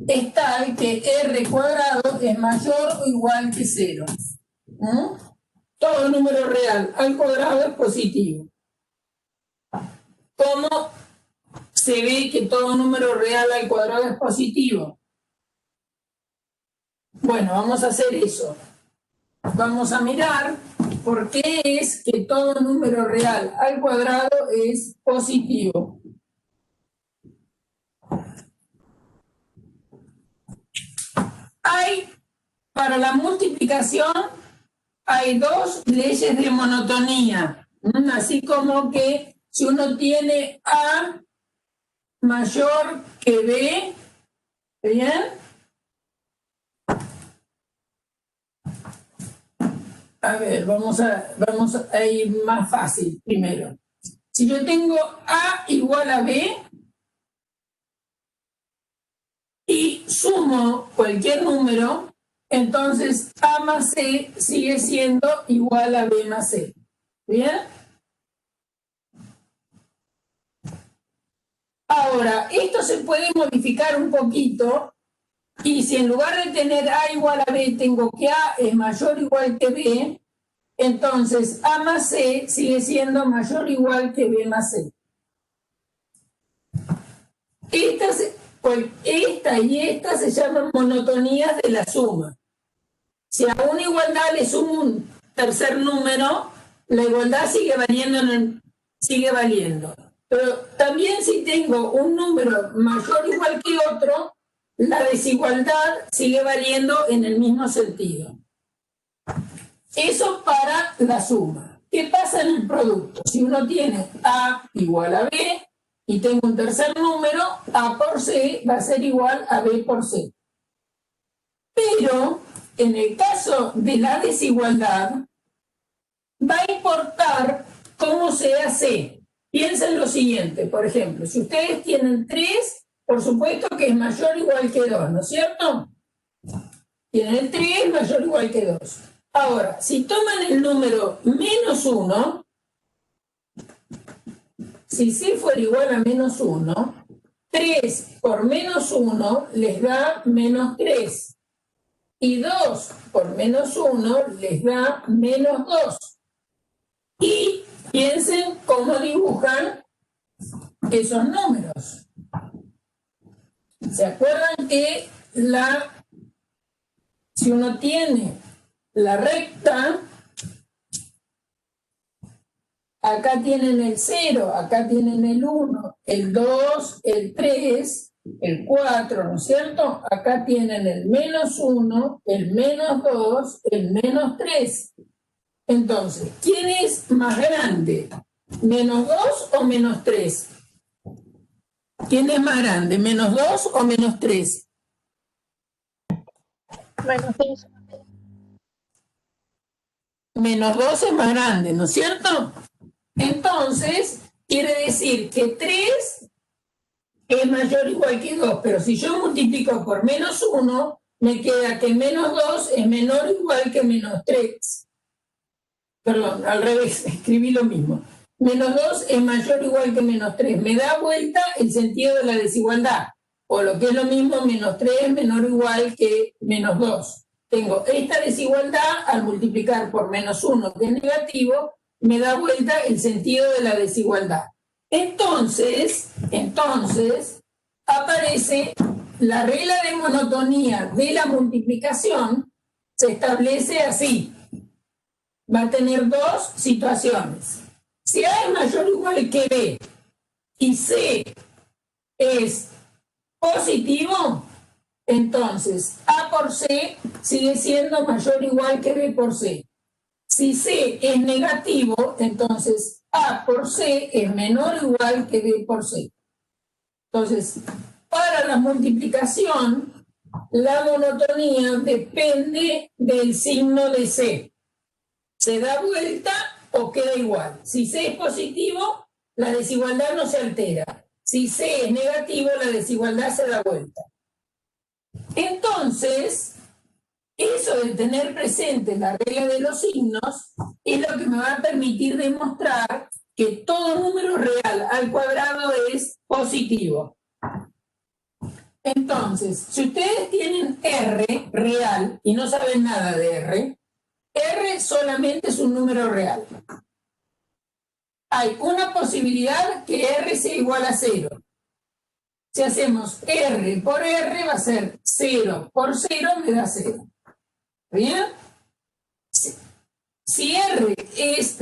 es tal que R cuadrado es mayor o igual que 0. todo número real al cuadrado es positivo. ¿Cómo se ve que todo número real al cuadrado es positivo? Bueno, vamos a hacer eso. Vamos a mirar por qué es que todo número real al cuadrado es positivo. Para la multiplicación, hay dos leyes de monotonía. Así como que si uno tiene A mayor que B, ¿bien? A ver, vamos a ir más fácil primero. Si yo tengo A igual a B y sumo cualquier número, entonces A más C sigue siendo igual a B más C. ¿Bien? Ahora, esto se puede modificar un poquito, y si en lugar de tener A igual a B tengo que A es mayor o igual que B, entonces A más C sigue siendo mayor o igual que B más C. Esta y esta se llaman monotonías de la suma. Si a una igualdad le sumo un tercer número, la igualdad sigue valiendo. Pero también si tengo un número mayor o igual que otro, la desigualdad sigue valiendo en el mismo sentido. Eso para la suma. ¿Qué pasa en el producto? Si uno tiene A igual a B y tengo un tercer número, A por C va a ser igual a B por C. Pero en el caso de la desigualdad, va a importar cómo sea C. Piensen lo siguiente, por ejemplo, si ustedes tienen 3, por supuesto que es mayor o igual que 2, ¿no es cierto? Tienen el 3 mayor o igual que 2. Ahora, si toman el número menos 1, si C fuera igual a menos 1, 3 por menos 1 les da menos 3. Y 2 por menos 1 les da menos 2. Y piensen cómo dibujan esos números. ¿Se acuerdan que si uno tiene la recta, acá tienen el 0, acá tienen el 1, el 2, el 3, el 4, ¿no es cierto? Acá tienen el menos 1, el menos 2, el menos 3. Entonces, ¿quién es más grande? ¿Menos 2 o menos 3? ¿Quién es más grande? ¿Menos 2 o menos 3? Menos 2. Menos 2 es más grande, ¿no es cierto? Entonces, quiere decir que 3 es mayor o igual que 2, pero si yo multiplico por menos 1, me queda que menos 2 es menor o igual que menos 3. Perdón, al revés, escribí lo mismo. Menos 2 es mayor o igual que menos 3. Me da vuelta el sentido de la desigualdad. O lo que es lo mismo, menos 3 menor o igual que menos 2. Tengo esta desigualdad al multiplicar por menos 1, que es negativo, me da vuelta el sentido de la desigualdad. Entonces, aparece la regla de monotonía de la multiplicación, se establece así. Va a tener dos situaciones. Si A es mayor o igual que B y C es positivo, entonces A por C sigue siendo mayor o igual que B por C. Si C es negativo, entonces A por C es menor o igual que B por C. Entonces, para la multiplicación, la monotonía depende del signo de C. ¿Se da vuelta o queda igual? Si C es positivo, la desigualdad no se altera. Si C es negativo, la desigualdad se da vuelta. Entonces, eso de tener presente la regla de los signos es lo que me va a permitir demostrar que todo número real al cuadrado es positivo. Entonces, si ustedes tienen R real y no saben nada de R, R solamente es un número real. Hay una posibilidad que R sea igual a 0. Si hacemos R por R va a ser 0 por 0 me da 0. ¿Bien? Si R es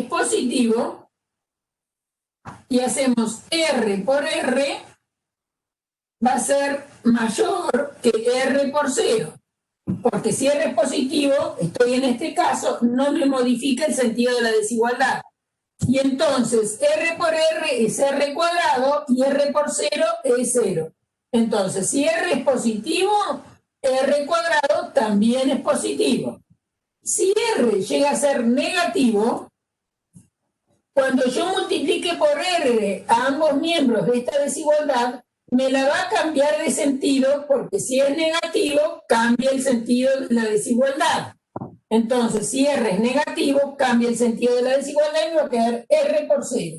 positivo y hacemos R por R, va a ser mayor que R por 0. Porque si R es positivo, estoy en este caso, no me modifica el sentido de la desigualdad. Y entonces R por R es R cuadrado y R por 0 es 0. Entonces, si R es positivo, R cuadrado también es positivo. Si R llega a ser negativo, cuando yo multiplique por R a ambos miembros de esta desigualdad, me la va a cambiar de sentido porque si es negativo, cambia el sentido de la desigualdad. Entonces, si R es negativo, cambia el sentido de la desigualdad y me va a quedar R por 0.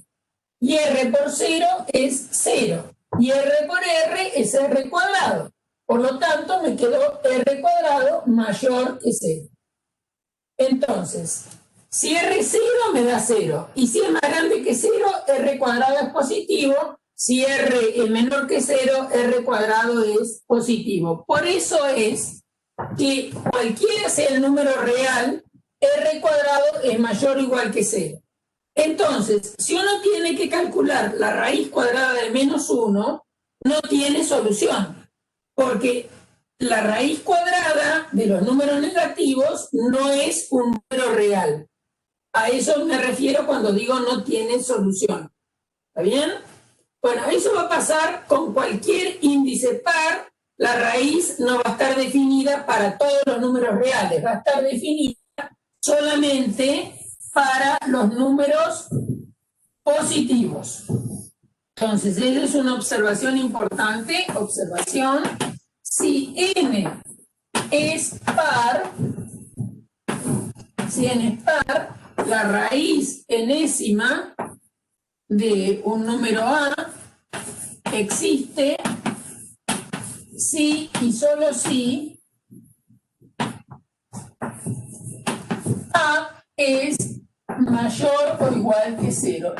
Y R por 0 es 0. Y R por R es R cuadrado. Por lo tanto, me quedó R cuadrado mayor que 0. Entonces, si R es 0, me da 0. Y si es más grande que 0, R cuadrado es positivo. Si R es menor que 0, R cuadrado es positivo. Por eso es que cualquiera sea el número real, R cuadrado es mayor o igual que 0. Entonces, si uno tiene que calcular la raíz cuadrada de menos 1, no tiene solución, porque la raíz cuadrada de los números negativos no es un número real. A eso me refiero cuando digo no tiene solución. ¿Está bien? Bueno, eso va a pasar con cualquier índice par. La raíz no va a estar definida para todos los números reales, va a estar definida solamente para los números positivos. Entonces, esa es una observación importante. Observación. Si n es par, la raíz enésima de un número A existe si y solo si A es mayor o igual que 0.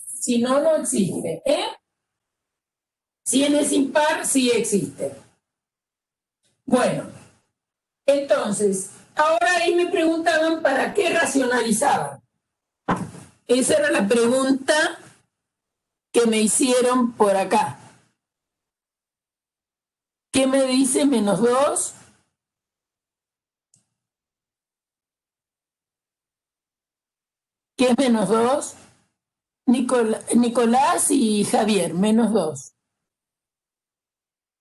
Si no, no existe. Si n es impar, sí existe. Bueno, entonces, ahora ahí me preguntaban para qué racionalizaban. Esa era la pregunta que me hicieron por acá. ¿Qué me dice menos 2? ¿Qué es menos 2? Nicolás y Javier, menos 2.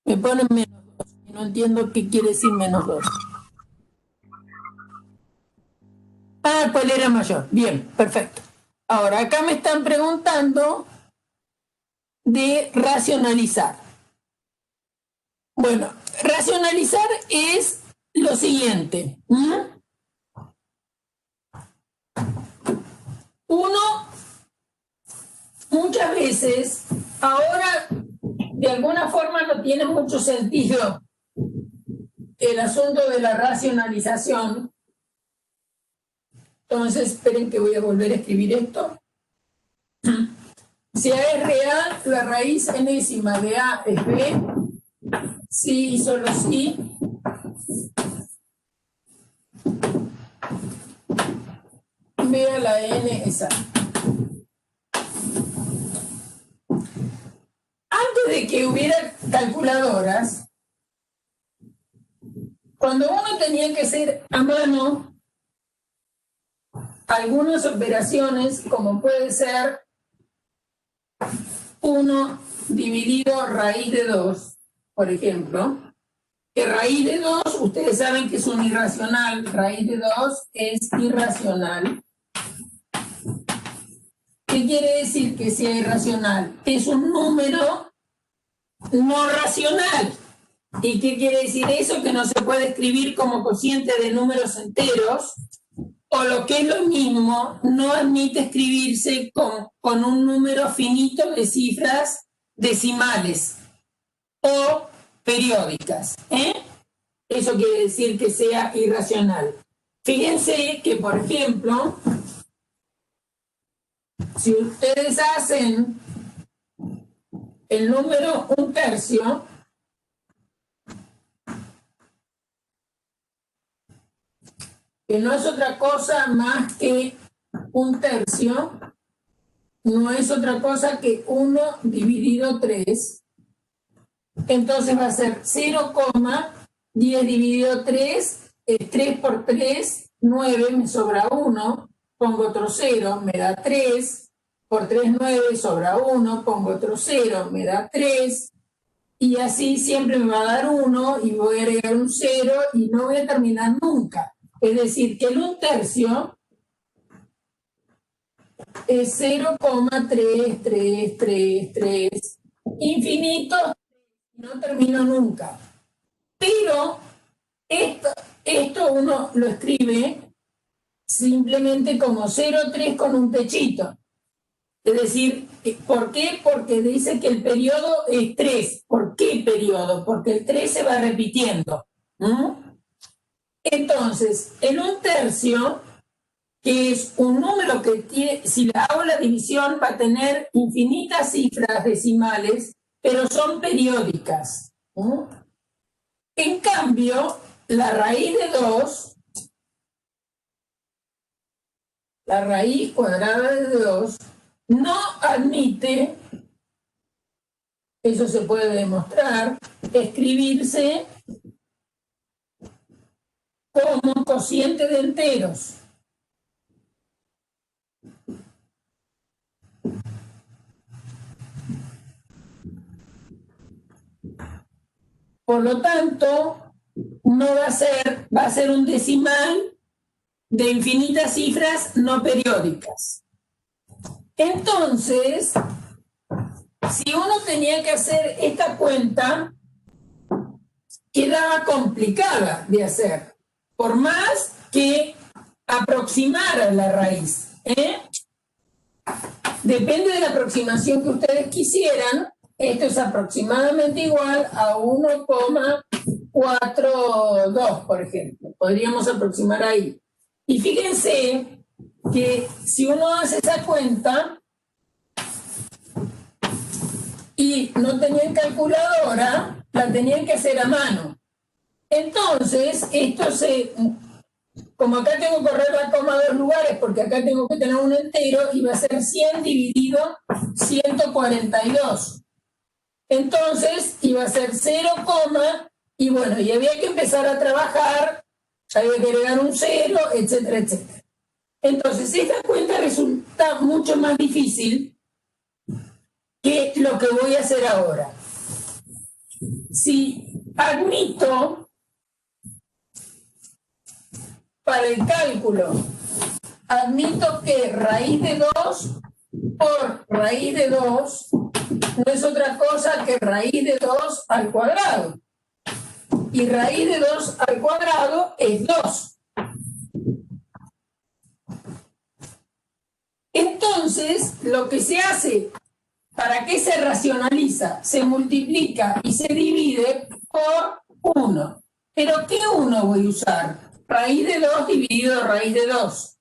Me ponen menos 2. No entiendo qué quiere decir menos 2. Ah, ¿cuál era mayor? Bien, perfecto. Ahora, acá me están preguntando de racionalizar. Bueno, racionalizar es lo siguiente. Uno, muchas veces, ahora de alguna forma no tiene mucho sentido el asunto de la racionalización. Entonces, esperen que voy a volver a escribir esto. Si A es real, la raíz enésima de A es B. Sí y solo sí. B a la N es A. Antes de que hubiera calculadoras, cuando uno tenía que hacer a mano algunas operaciones, como puede ser 1 dividido raíz de 2, por ejemplo, que raíz de 2, ustedes saben que es un irracional, raíz de 2 es irracional. ¿Qué quiere decir que sea irracional? Es un número no racional. ¿Y qué quiere decir eso? Que no se puede escribir como cociente de números enteros, o lo que es lo mismo, no admite escribirse con un número finito de cifras decimales o periódicas. eso quiere decir que sea irracional. Fíjense que, por ejemplo, si ustedes hacen el número 1/3, que no es otra cosa más que 1/3, no es otra cosa que 1 dividido 3, entonces va a ser 0,10 dividido 3, es 3 por 3, 9, me sobra 1, pongo otro 0, me da 3, por 3, 9, sobra 1, pongo otro 0, me da 3, y así siempre me va a dar 1, y voy a agregar un 0, y no voy a terminar nunca. Es decir, que el 1/3 es 0,3333, infinito, no termino nunca. Pero esto uno lo escribe simplemente como 0,3 con un techito. Es decir, ¿por qué? Porque dice que el periodo es 3. ¿Por qué periodo? Porque el 3 se va repitiendo. Entonces, el 1/3, que es un número que tiene, si le hago la división, va a tener infinitas cifras decimales, pero son periódicas. En cambio, la raíz de 2, la raíz cuadrada de 2, no admite, eso se puede demostrar, escribirse como cociente de enteros. Por lo tanto, no va a ser un decimal de infinitas cifras no periódicas. Entonces, si uno tenía que hacer esta cuenta, quedaba complicada de hacer, por más que aproximara la raíz. Depende de la aproximación que ustedes quisieran. Esto es aproximadamente igual a 1,42, por ejemplo. Podríamos aproximar ahí. Y fíjense que si uno hace esa cuenta y no tenían calculadora, la tenían que hacer a mano. Entonces, como acá tengo que correr la coma a 2 lugares, porque acá tengo que tener un entero, y va a ser 100 dividido 142. Entonces, iba a ser 0, y bueno, y había que empezar a trabajar, había que agregar un 0, etcétera, etcétera. Entonces, esta cuenta resulta mucho más difícil que lo que voy a hacer ahora. Si admito para el cálculo, admito que raíz de 2 por raíz de 2 no es otra cosa que raíz de 2 al cuadrado. Y raíz de 2 al cuadrado es 2. Entonces, lo que se hace, ¿para qué se racionaliza? Se multiplica y se divide por 1. ¿Pero qué 1 voy a usar? Raíz de 2 dividido raíz de 2.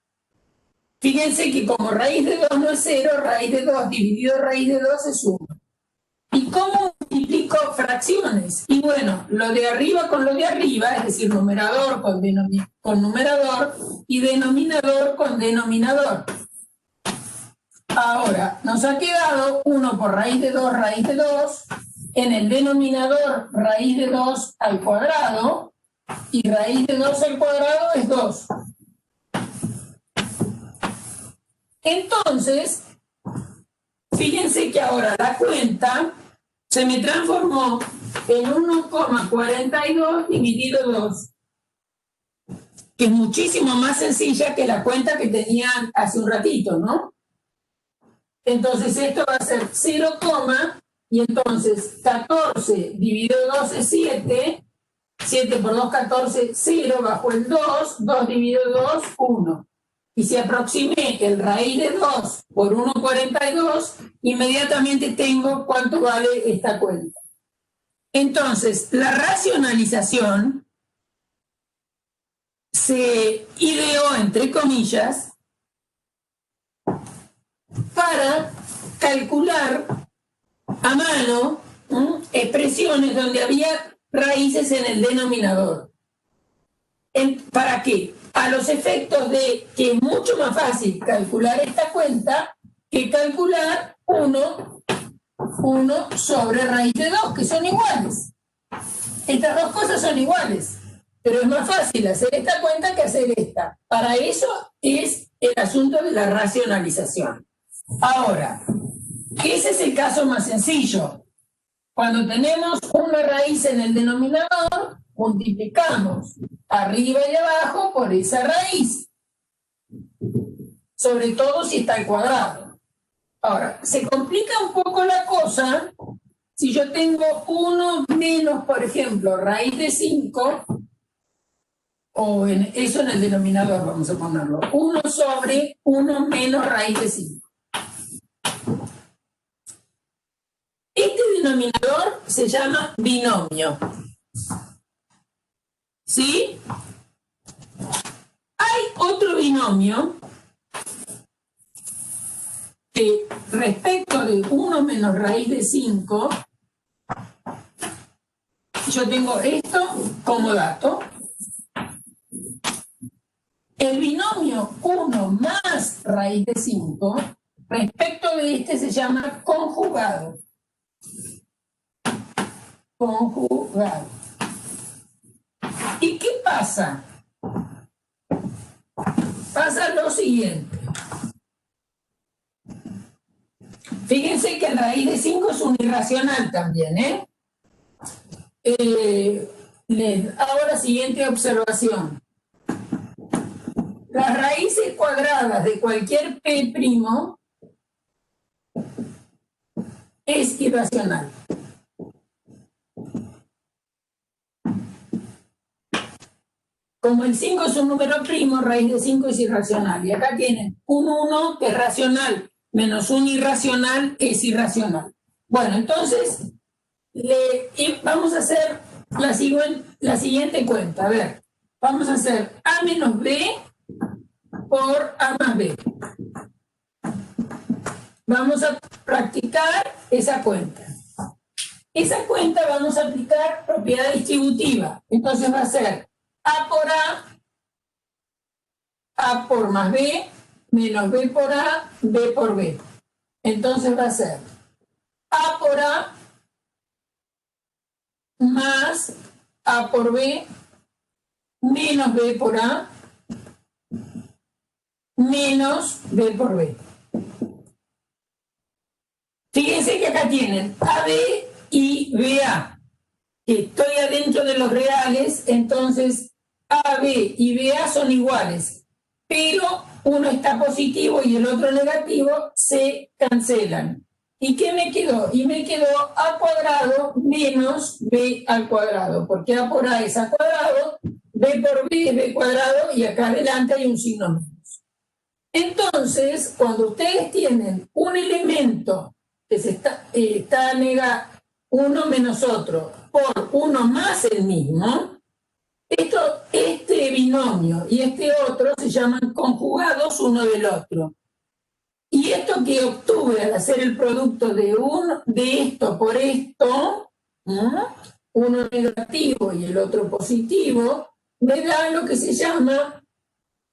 Fíjense que como raíz de 2 no es 0, raíz de 2 dividido raíz de 2 es 1. ¿Y cómo multiplico fracciones? Y bueno, lo de arriba con lo de arriba, es decir, numerador con numerador y denominador con denominador. Ahora, nos ha quedado 1 por raíz de 2, en el denominador raíz de 2 al cuadrado, y raíz de 2 al cuadrado es 2. Entonces, fíjense que ahora la cuenta se me transformó en 1,42 dividido 2, que es muchísimo más sencilla que la cuenta que tenía hace un ratito, ¿no? Entonces esto va a ser 0, y entonces 14 dividido 2 es 7, 7 por 2, 14, 0, bajo el 2, 2 dividido 2, 1. Y si aproximé el raíz de 2 por 1,42, inmediatamente tengo cuánto vale esta cuenta. Entonces, la racionalización se ideó, entre comillas, para calcular a mano expresiones donde había raíces en el denominador. ¿Para qué? A los efectos de que es mucho más fácil calcular esta cuenta que calcular 1 sobre raíz de 2, que son iguales. Estas dos cosas son iguales, pero es más fácil hacer esta cuenta que hacer esta. Para eso es el asunto de la racionalización. Ahora, ese es el caso más sencillo. Cuando tenemos una raíz en el denominador, multiplicamos arriba y abajo por esa raíz. Sobre todo si está al cuadrado. Ahora, se complica un poco la cosa si yo tengo 1 menos, por ejemplo, raíz de 5, o eso en el denominador vamos a ponerlo, 1 sobre 1 menos raíz de 5. Este denominador se llama binomio. ¿Sí? Hay otro binomio que respecto de 1 menos raíz de 5, yo tengo esto como dato. El binomio 1 más raíz de 5, respecto de este se llama conjugado. Conjugado. ¿Y qué pasa? Pasa lo siguiente. Fíjense que la raíz de 5 es un irracional también, ¿eh? Hago la siguiente observación. Las raíces cuadradas de cualquier P' es irracional. Como el 5 es un número primo, raíz de 5 es irracional. Y acá tienen un 1 que es racional, menos un irracional es irracional. Bueno, entonces vamos a hacer la siguiente cuenta. A ver, vamos a hacer A menos B por A más B. Vamos a practicar esa cuenta. Esa cuenta vamos a aplicar propiedad distributiva. Entonces va a ser A por A por más B, menos B por A, B por B. Entonces va a ser A por A más A por B, menos B por A, menos B por B. Fíjense que acá tienen AB y BA, que estoy adentro de los reales, entonces AB y BA son iguales, pero uno está positivo y el otro negativo, se cancelan. ¿Y qué me quedó? Y me quedó A cuadrado menos B al cuadrado, porque A por A es A cuadrado, B por B es B cuadrado, y acá adelante hay un signo menos. Entonces, cuando ustedes tienen un elemento que se está negado uno menos otro por uno más el mismo, este binomio y este otro se llaman conjugados uno del otro. Y esto que obtuve al hacer el producto de esto por esto, uno negativo y el otro positivo, me da lo que se llama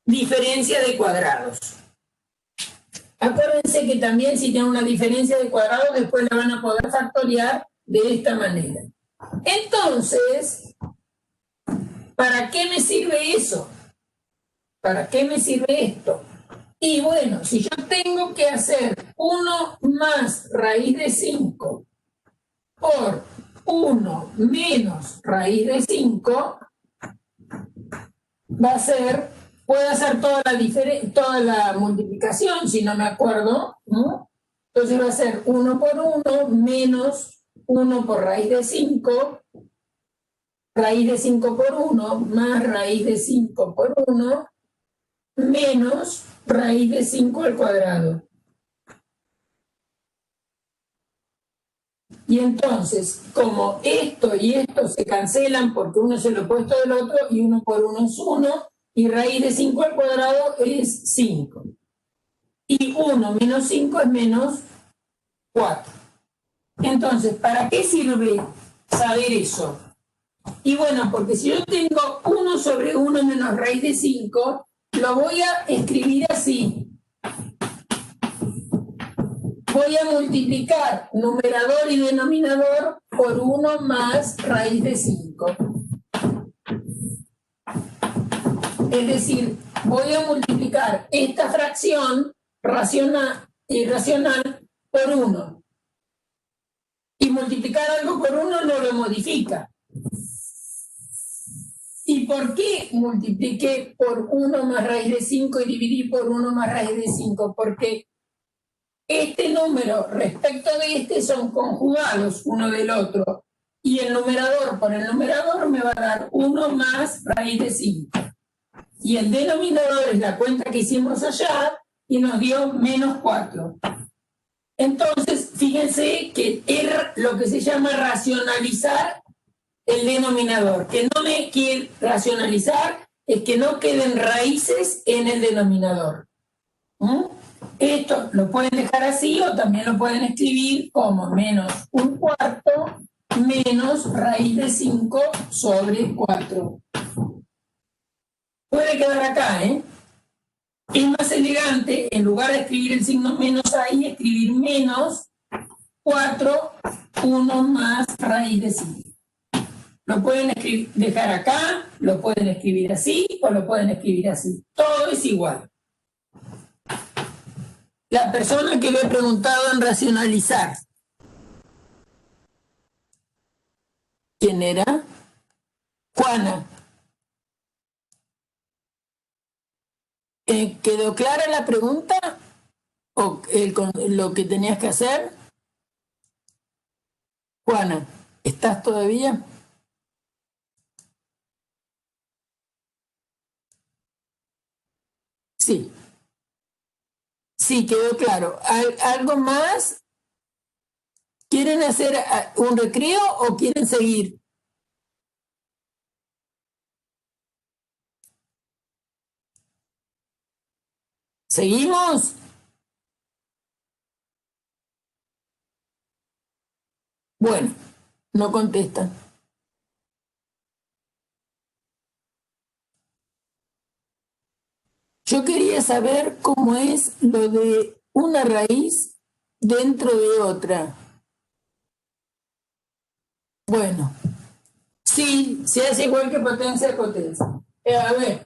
diferencia de cuadrados. Acuérdense que también si tienen una diferencia de cuadrados, después la van a poder factoriar de esta manera. Entonces, ¿para qué me sirve eso? ¿Para qué me sirve esto? Y bueno, si yo tengo que hacer 1 más raíz de 5 por 1 menos raíz de 5, va a ser, puedo hacer toda la multiplicación, si no me acuerdo, ¿no? Entonces va a ser 1 por 1 menos 1 por raíz de 5, raíz de 5 por 1 más raíz de 5 por 1, menos raíz de 5 al cuadrado. Y entonces, como esto y esto se cancelan porque uno es el opuesto del otro y 1 por 1 es 1, y raíz de 5 al cuadrado es 5. Y 1 menos 5 es menos 4. Entonces, ¿para qué sirve saber eso? Y bueno, porque si yo tengo 1 sobre 1 menos raíz de 5, lo voy a escribir así. Voy a multiplicar numerador y denominador por 1 más raíz de 5. Es decir, voy a multiplicar esta fracción irracional por 1. Y multiplicar algo por 1 no lo modifica. ¿Y por qué multipliqué por 1 más raíz de 5 y dividí por 1 más raíz de 5? Porque este número respecto de este son conjugados uno del otro. Y el numerador por el numerador me va a dar 1 más raíz de 5. Y el denominador es la cuenta que hicimos allá y nos dio menos 4. Entonces, fíjense que era lo que se llama racionalizar el denominador. Que no me quiere racionalizar es que no queden raíces en el denominador. Esto lo pueden dejar así o también lo pueden escribir como menos 1/4 menos raíz de 5 sobre 4. Puede quedar acá, ¿eh? Es más elegante, en lugar de escribir el signo menos ahí, escribir menos 4, 1 más raíz de 5. Lo pueden dejar acá, lo pueden escribir así o lo pueden escribir así. Todo es igual. La persona que le he preguntado en racionalizar. ¿Quién era? Juana. ¿Quedó clara la pregunta? ¿O lo que tenías que hacer? Juana, ¿estás todavía? Sí. Sí, quedó claro. ¿Algo más? ¿Quieren hacer un recreo o quieren seguir? ¿Seguimos? Bueno, no contestan. Yo quería saber cómo es lo de una raíz dentro de otra. Bueno, sí, se hace igual que potencia de potencia. A ver.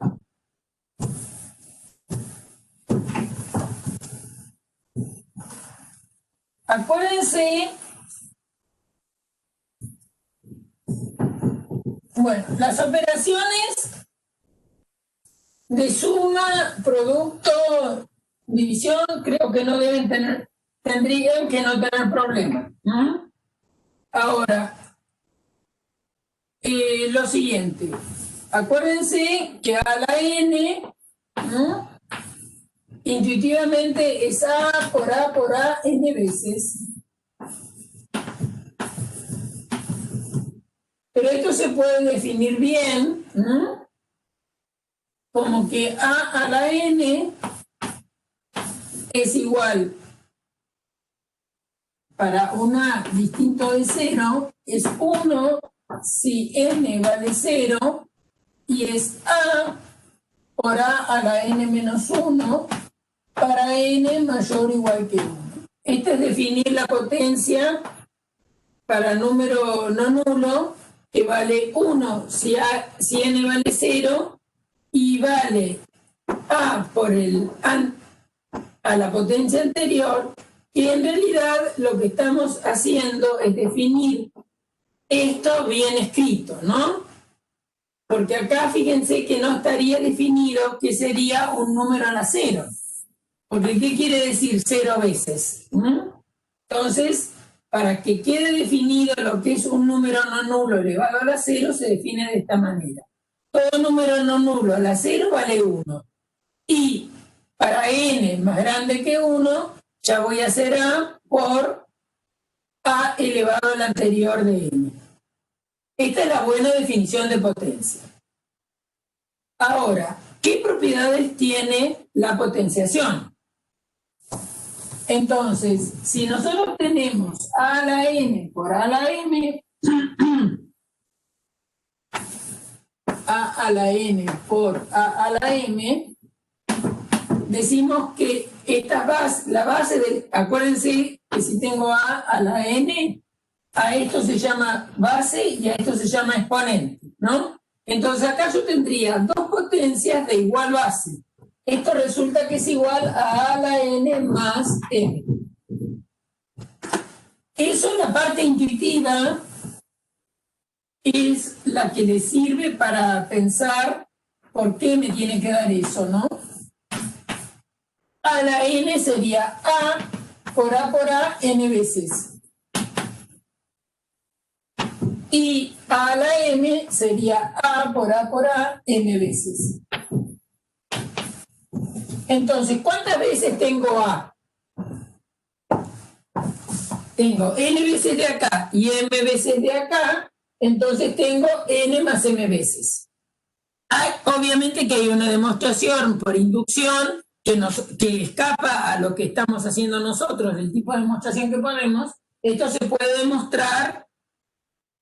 Acuérdense, bueno, las operaciones de suma, producto, división, creo que no tendrían que no tener problema. Ahora, lo siguiente, acuérdense que a la n, intuitivamente es A por A n veces. Pero esto se puede definir bien, como que A a la n es igual para un A distinto de 0, es 1 si n vale 0 y es A por A a la n menos 1 para n mayor o igual que 1. Esto es definir la potencia para número no nulo, que vale 1 si n vale 0 y vale A por a la potencia anterior, y en realidad lo que estamos haciendo es definir esto bien escrito, ¿no? Porque acá fíjense que no estaría definido que sería un número a la 0. Porque ¿qué quiere decir 0 veces? Entonces, para que quede definido lo que es un número no nulo elevado a la 0, se define de esta manera. Todo número no nulo a la 0 vale 1. Y para n más grande que 1, ya voy a hacer A por A elevado al anterior de n. Esta es la buena definición de potencia. Ahora, ¿qué propiedades tiene la potenciación? Entonces, si nosotros tenemos a a la n por a la m, a la n por a la m, decimos que la base del, acuérdense que si tengo a la n, a esto se llama base y a esto se llama exponente, ¿no? Entonces acá yo tendría dos potencias de igual base. Esto resulta que es igual a la n más m. Eso, la parte intuitiva, es la que le sirve para pensar por qué me tiene que dar eso, ¿no? A la n sería a por a n veces. Y a la m sería a por a n veces. Entonces, ¿cuántas veces tengo a? Tengo n veces de acá y m veces de acá, entonces tengo n más m veces. Obviamente que hay una demostración por inducción que escapa a lo que estamos haciendo nosotros, el tipo de demostración que ponemos. Esto se puede demostrar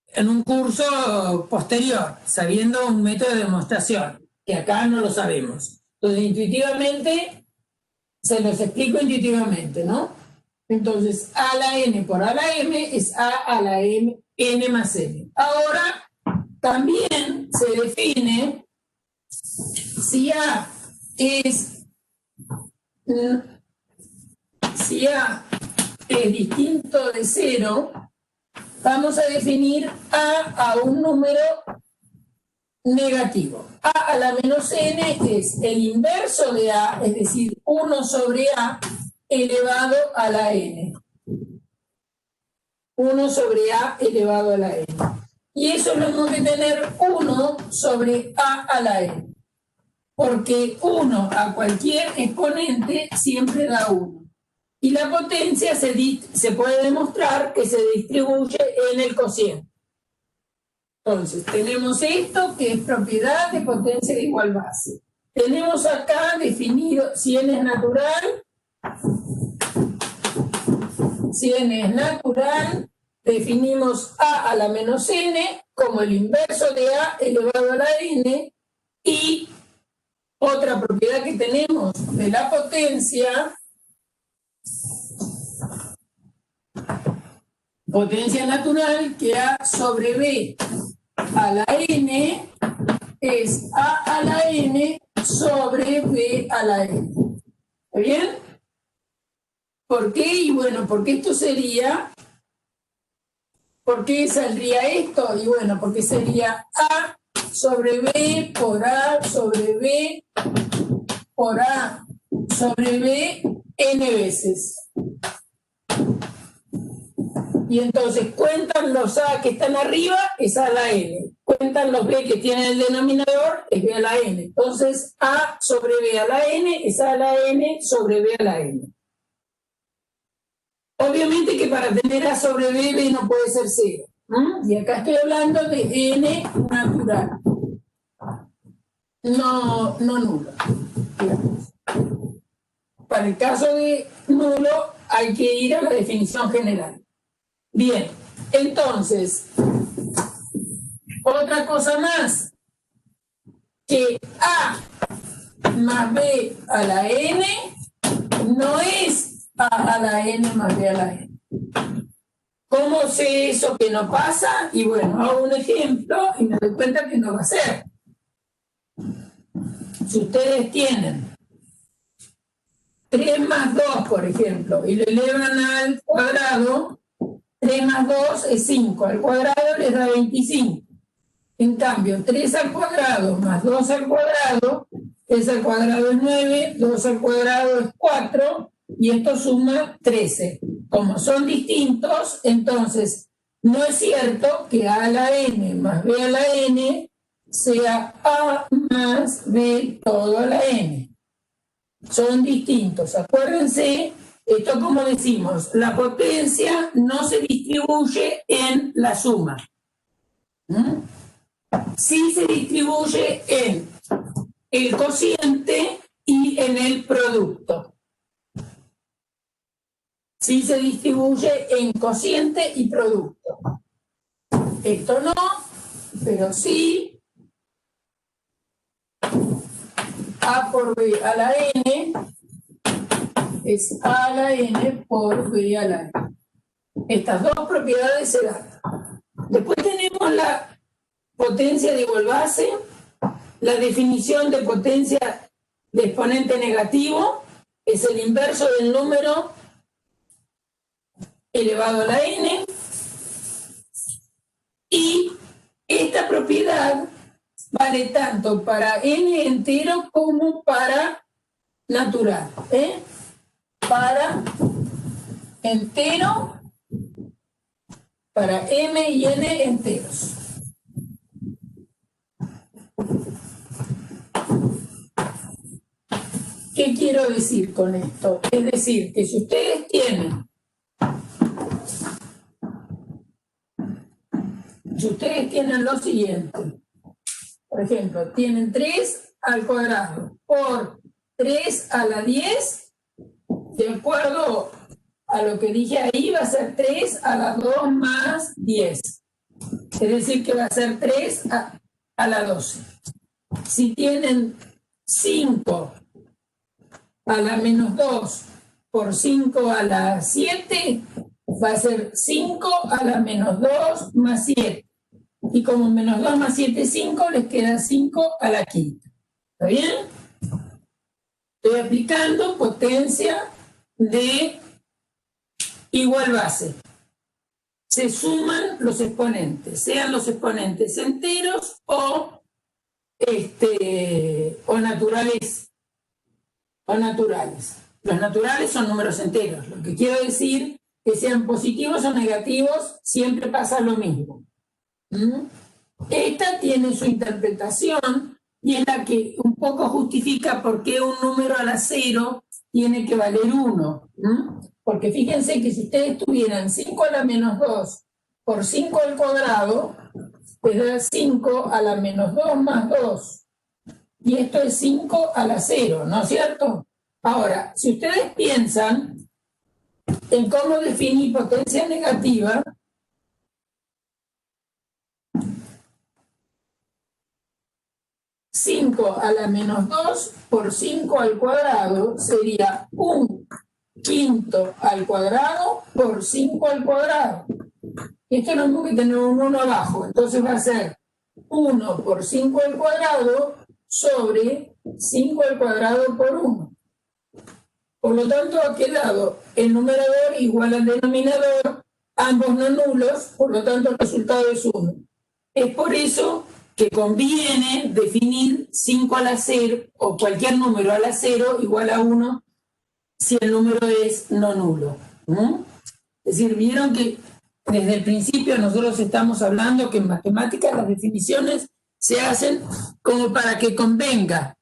en un curso posterior, sabiendo un método de demostración, que acá no lo sabemos. Entonces, intuitivamente, se los explico intuitivamente, ¿no? Entonces, a la n por a la m es a la m, n más m. Ahora, también se define si a es distinto de 0, vamos a definir a un número negativo. A la menos n es el inverso de a, es decir, 1 sobre a elevado a la n. 1 sobre a elevado a la n. Y eso lo hemos de tener 1 sobre a la n. Porque 1 a cualquier exponente siempre da 1. Y la potencia se puede demostrar que se distribuye en el cociente. Entonces, tenemos esto que es propiedad de potencia de igual base. Tenemos acá definido si n es natural. Si n es natural, definimos a la menos n como el inverso de a elevado a la n. Y otra propiedad que tenemos de la potencia natural, que a sobre b a la n es a la n sobre b a la n. ¿Está bien? ¿Por qué? Y bueno, porque esto sería, ¿por qué saldría esto? Y bueno, porque sería a sobre b por a sobre b por a sobre b n veces. Y entonces cuentan los a que están arriba, es a la n. Cuentan los b que tienen el denominador, es b a la n. Entonces a sobre b a la n es a la n sobre b a la n. Obviamente que para tener a sobre b no puede ser 0. Y acá estoy hablando de n natural. No nulo. Para el caso de nulo hay que ir a la definición general. Bien, entonces, otra cosa más, que a más b a la n no es a la n más b a la n. ¿Cómo sé eso que no pasa? Y bueno, hago un ejemplo y me doy cuenta que no va a ser. Si ustedes tienen 3 más 2, por ejemplo, y lo elevan al cuadrado, 3 más 2 es 5, al cuadrado les da 25. En cambio, 3 al cuadrado más 2 al cuadrado, 3 al cuadrado es 9, 2 al cuadrado es 4, y esto suma 13. Como son distintos, entonces no es cierto que a la n más b a la n sea a más b todo a la n. Son distintos. Acuérdense, esto como decimos, la potencia no se distribuye en la suma. Sí se distribuye en el cociente y en el producto. Sí se distribuye en cociente y producto. Esto no, pero sí A por B a la N es A a la N por B a la N. Estas dos propiedades se dan. Después tenemos la potencia de igual base, la definición de potencia de exponente negativo, es el inverso del número elevado a la n, y esta propiedad vale tanto para n entero como para natural, para entero, para m y n enteros. ¿Qué quiero decir con esto? Es decir, que si ustedes tienen lo siguiente, por ejemplo, tienen 3 al cuadrado por 3 a la 10, de acuerdo a lo que dije ahí, va a ser 3 a la 2 más 10. Es decir, que va a ser 3 a la 12. Si tienen 5 a la menos 2 por 5 a la 7, va a ser 5 a la menos 2 más 7. Y como menos 2 más 7 es 5, les queda 5 a la quinta. ¿Está bien? Estoy aplicando potencia de igual base. Se suman los exponentes, sean los exponentes enteros o naturales. Los naturales son números enteros. Lo que quiero decir, que sean positivos o negativos, siempre pasa lo mismo. Esta tiene su interpretación y es la que un poco justifica por qué un número a la 0 tiene que valer 1. Porque fíjense que si ustedes tuvieran 5 a la menos 2 por 5 al cuadrado, les da 5 a la menos 2 más 2. Y esto es 5 a la 0, ¿no es cierto? Ahora, si ustedes piensan en cómo definir potencia negativa, cinco a la menos 2 por 5 al cuadrado sería 1/5 al cuadrado por 5 al cuadrado. Y esto no es porque tenemos un 1 abajo, entonces va a ser 1 por 5 al cuadrado sobre 5 al cuadrado por 1. Por lo tanto, ha quedado el numerador igual al denominador, ambos no nulos, por lo tanto el resultado es 1. Es por eso que conviene definir 5 a la 0 o cualquier número a la 0 igual a 1 si el número es no nulo. Es decir, vieron que desde el principio nosotros estamos hablando que en matemáticas las definiciones se hacen como para que convenga.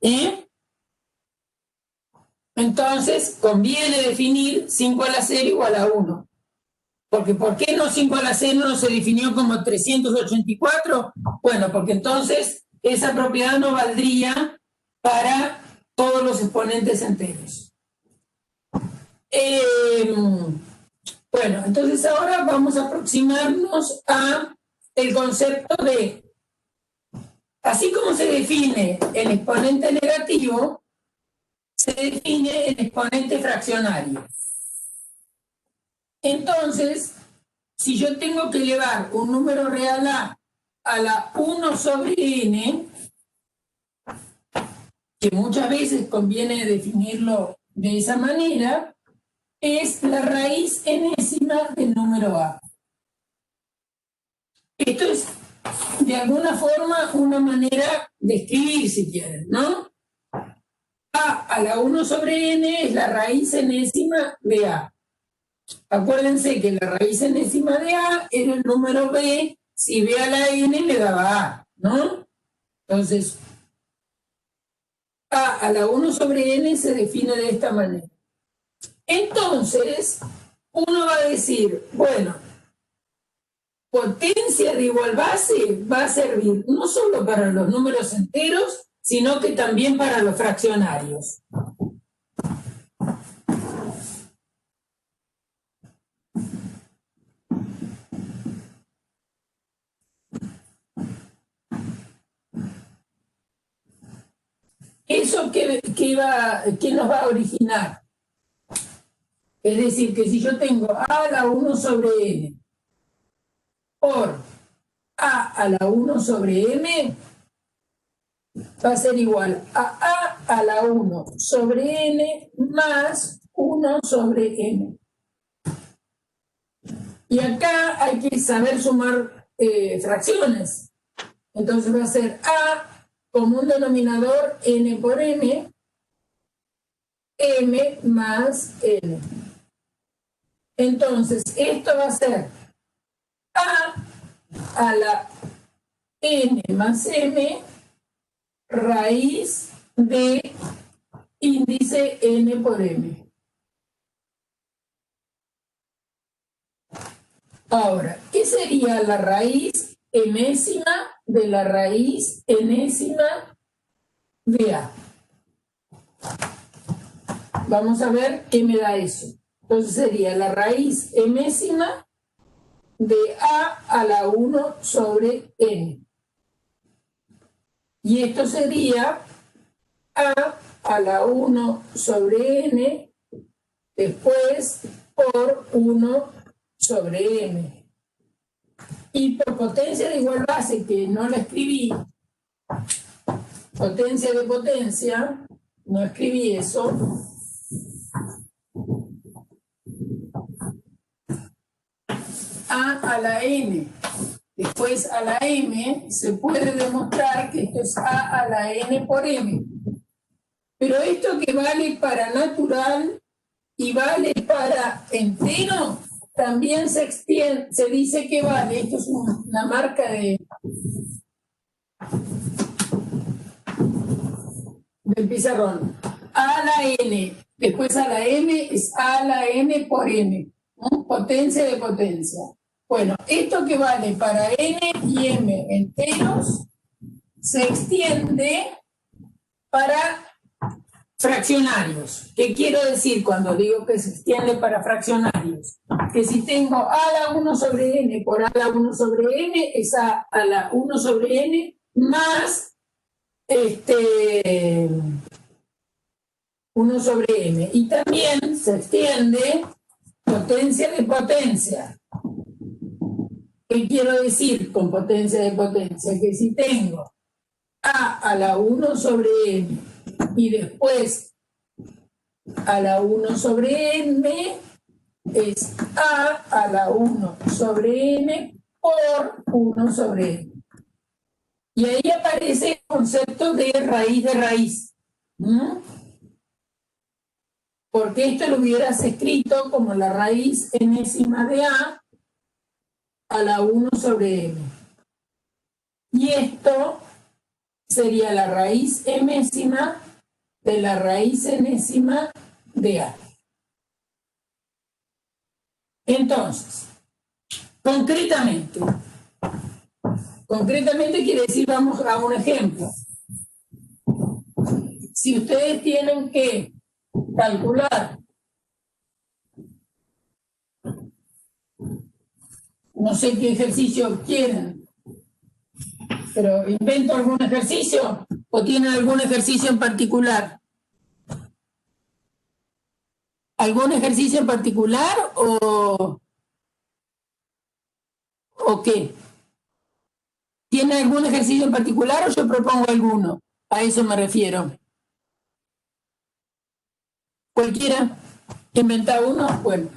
Entonces, conviene definir 5 a la 0 igual a 1. Porque ¿por qué no 5 a la 0 no se definió como 384? Bueno, porque entonces esa propiedad no valdría para todos los exponentes enteros. Bueno, entonces ahora vamos a aproximarnos a el concepto de, así como se define el exponente negativo, se define el exponente fraccionario. Entonces, si yo tengo que llevar un número real a la 1 sobre n, que muchas veces conviene definirlo de esa manera, es la raíz enésima del número a. Esto es, de alguna forma, una manera de escribir, si quieren, ¿no? A la 1 sobre n es la raíz enésima de a. Acuérdense que la raíz enésima de a era el número b, si b a la n le daba a, ¿no? Entonces, a la 1 sobre n se define de esta manera. Entonces, uno va a decir, bueno, potencia de igual base va a servir no solo para los números enteros, sino que también para los fraccionarios. ¿Eso qué nos va a originar? Es decir, que si yo tengo a a la 1 sobre n por a la 1 sobre m, va a ser igual a la 1 sobre n más 1 sobre n. Y acá hay que saber sumar fracciones. Entonces va a ser a como un denominador n por m, m más n. Entonces, esto va a ser a la n más m raíz de índice n por m. Ahora, ¿qué sería la raíz enésima de la raíz enésima de a? Vamos a ver qué me da eso. Entonces sería la raíz enésima de a la 1 sobre n. Y esto sería a la 1 sobre n después por 1 sobre m. Y por potencia de igual base, que no la escribí, potencia de potencia, no escribí eso, a la n, después a la m, se puede demostrar que esto es a la n por m. Pero esto que vale para natural y vale para entero, también se extiende, se dice que vale, esto es una marca del pizarrón, a la n, después a la m es a la n por m, ¿no? Potencia de potencia. Bueno, esto que vale para n y m enteros se extiende para fraccionarios. ¿Qué quiero decir cuando digo que se extiende para fraccionarios? Que si tengo a la 1 sobre n por a la 1 sobre n es a la 1 sobre n más 1 sobre m. Y también se extiende potencia de potencia. ¿Qué quiero decir con potencia de potencia? Que si tengo a la 1 sobre n y después a la 1 sobre n es a la 1 sobre n por 1 sobre n. Y ahí aparece el concepto de raíz. ¿Mm? Porque esto lo hubieras escrito como la raíz enésima de a la 1 sobre m. Y esto sería la raíz enésima de la raíz enésima de a. Entonces, concretamente quiere decir, vamos a un ejemplo. Si ustedes tienen que calcular, no sé qué ejercicio quieren, pero invento algún ejercicio o tienen algún ejercicio en particular. ¿Algún ejercicio en particular o qué? ¿Tiene algún ejercicio en particular o yo propongo alguno? A eso me refiero. ¿Cualquiera? ¿Inventa uno? Bueno.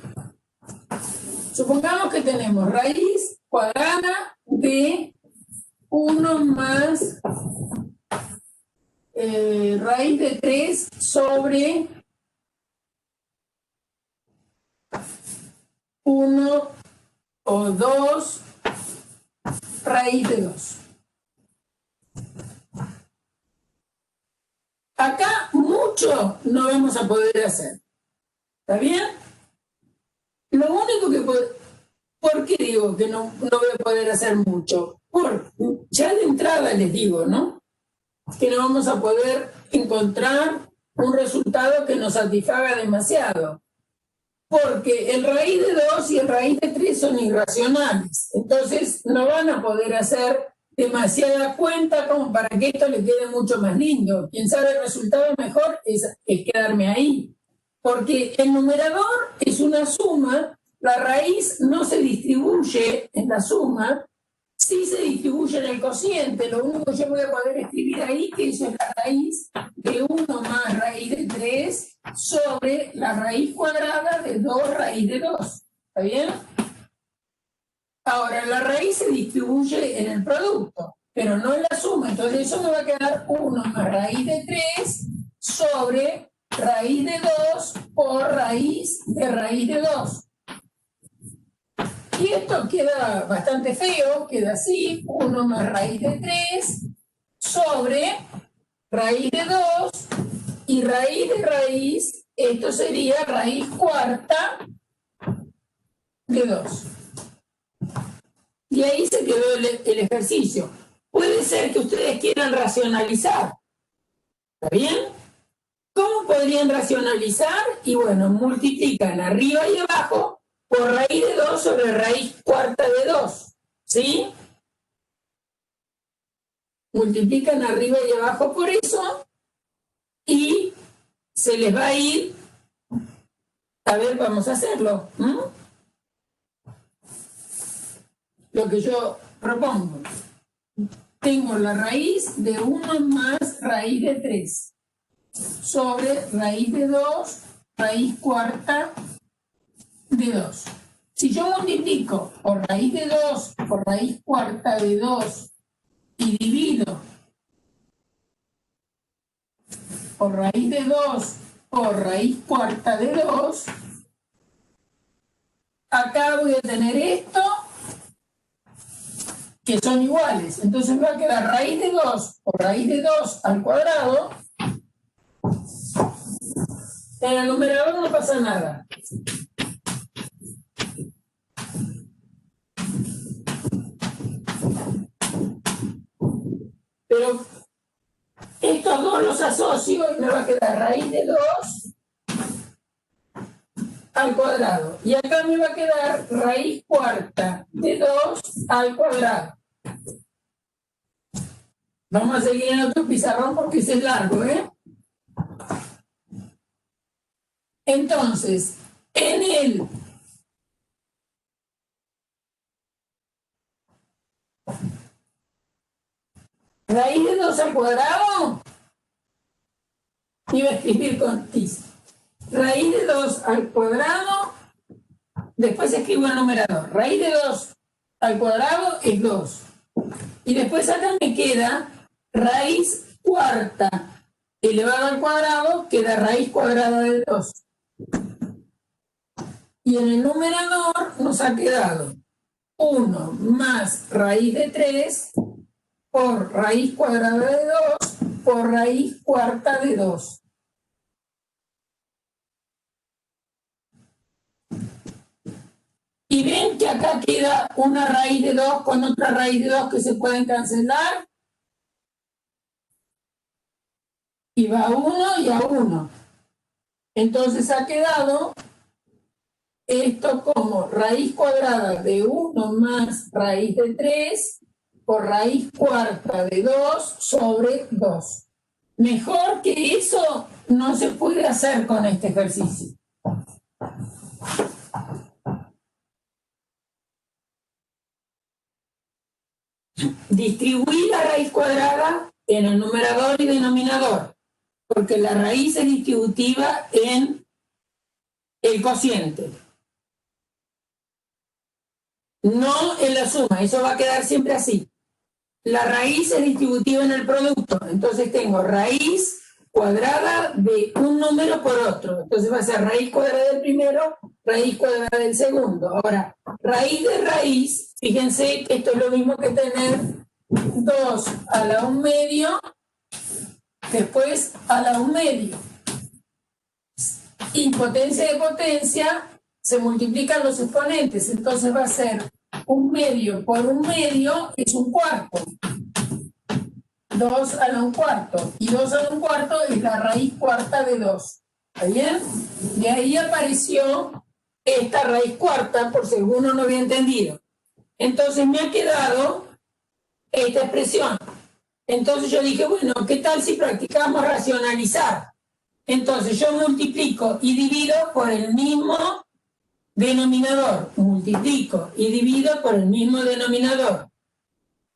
Supongamos que tenemos raíz cuadrada de 1 más raíz de 3 sobre 1 o 2 raíz de 2. Acá mucho no vamos a poder hacer. ¿Está bien? Lo único que ¿por qué digo que no voy a poder hacer mucho? Ya de entrada les digo, ¿no? que no vamos a poder encontrar un resultado que nos satisfaga demasiado. Porque el raíz de 2 y el raíz de 3 son irracionales. Entonces no van a poder hacer demasiada cuenta como para que esto le quede mucho más lindo. Quien sabe el resultado mejor es quedarme ahí. Porque el numerador es una suma, la raíz no se distribuye en la suma, sí se distribuye en el cociente. Lo único que yo voy a poder escribir ahí, que eso es la raíz de 1 más raíz de 3 sobre la raíz cuadrada de 2 raíz de 2. ¿Está bien? Ahora, la raíz se distribuye en el producto, pero no en la suma. Entonces eso me va a quedar 1 más raíz de 3 sobre raíz de 2 por raíz de 2. Y esto queda bastante feo, queda así, 1 más raíz de 3 sobre raíz de 2 y raíz de raíz, esto sería raíz cuarta de 2. Y ahí se quedó el ejercicio. Puede ser que ustedes quieran racionalizar. ¿Está bien? ¿Cómo podrían racionalizar? Y bueno, multiplican arriba y abajo por raíz de 2 sobre raíz cuarta de 2. ¿Sí? Multiplican arriba y abajo por eso y se les va a ir. A ver, vamos a hacerlo. Lo que yo propongo. Tengo la raíz de 1 más raíz de 3 sobre raíz de 2, raíz cuarta de 2. Si yo multiplico por raíz de 2 por raíz cuarta de 2 y divido por raíz de 2 por raíz cuarta de 2, acá voy a tener esto, que son iguales. Entonces me va a quedar raíz de 2 por raíz de 2 al cuadrado. En el numerador no pasa nada. Pero estos dos los asocio y me va a quedar raíz de 2 al cuadrado. Y acá me va a quedar raíz cuarta de 2 al cuadrado. Vamos a seguir en otro pizarrón porque ese es largo, ¿eh? Entonces, en el raíz de 2 al cuadrado, iba a escribir con tis. Raíz de 2 al cuadrado, después escribo el numerador. Raíz de 2 al cuadrado es 2. Y después acá me queda raíz cuarta elevado al cuadrado, queda raíz cuadrada de 2. Y en el numerador nos ha quedado 1 más raíz de 3 por raíz cuadrada de 2 por raíz cuarta de 2. Y ven que acá queda una raíz de 2 con otra raíz de 2 que se pueden cancelar. Y va a 1 y a 1. Entonces ha quedado esto como raíz cuadrada de 1 más raíz de 3 por raíz cuarta de 2 sobre 2. Mejor que eso no se puede hacer con este ejercicio. Distribuir la raíz cuadrada en el numerador y denominador, porque la raíz es distributiva en el cociente, no en la suma. Eso va a quedar siempre así. La raíz es distributiva en el producto, entonces tengo raíz cuadrada de un número por otro. Entonces va a ser raíz cuadrada del primero, raíz cuadrada del segundo. Ahora, raíz de raíz, fíjense que esto es lo mismo que tener 2 a la 1 medio, después a la 1 medio. Y potencia de potencia se multiplican los exponentes, entonces va a ser 1 medio por 1 medio, es 1 cuarto. 2 a la 1/4. Y 2 a la 1/4 es la raíz cuarta de 2. ¿Está bien? De ahí apareció esta raíz cuarta, por si alguno no había entendido. Entonces me ha quedado esta expresión. Entonces yo dije, bueno, ¿qué tal si practicamos racionalizar? Entonces yo multiplico y divido por el mismo denominador. Multiplico y divido por el mismo denominador.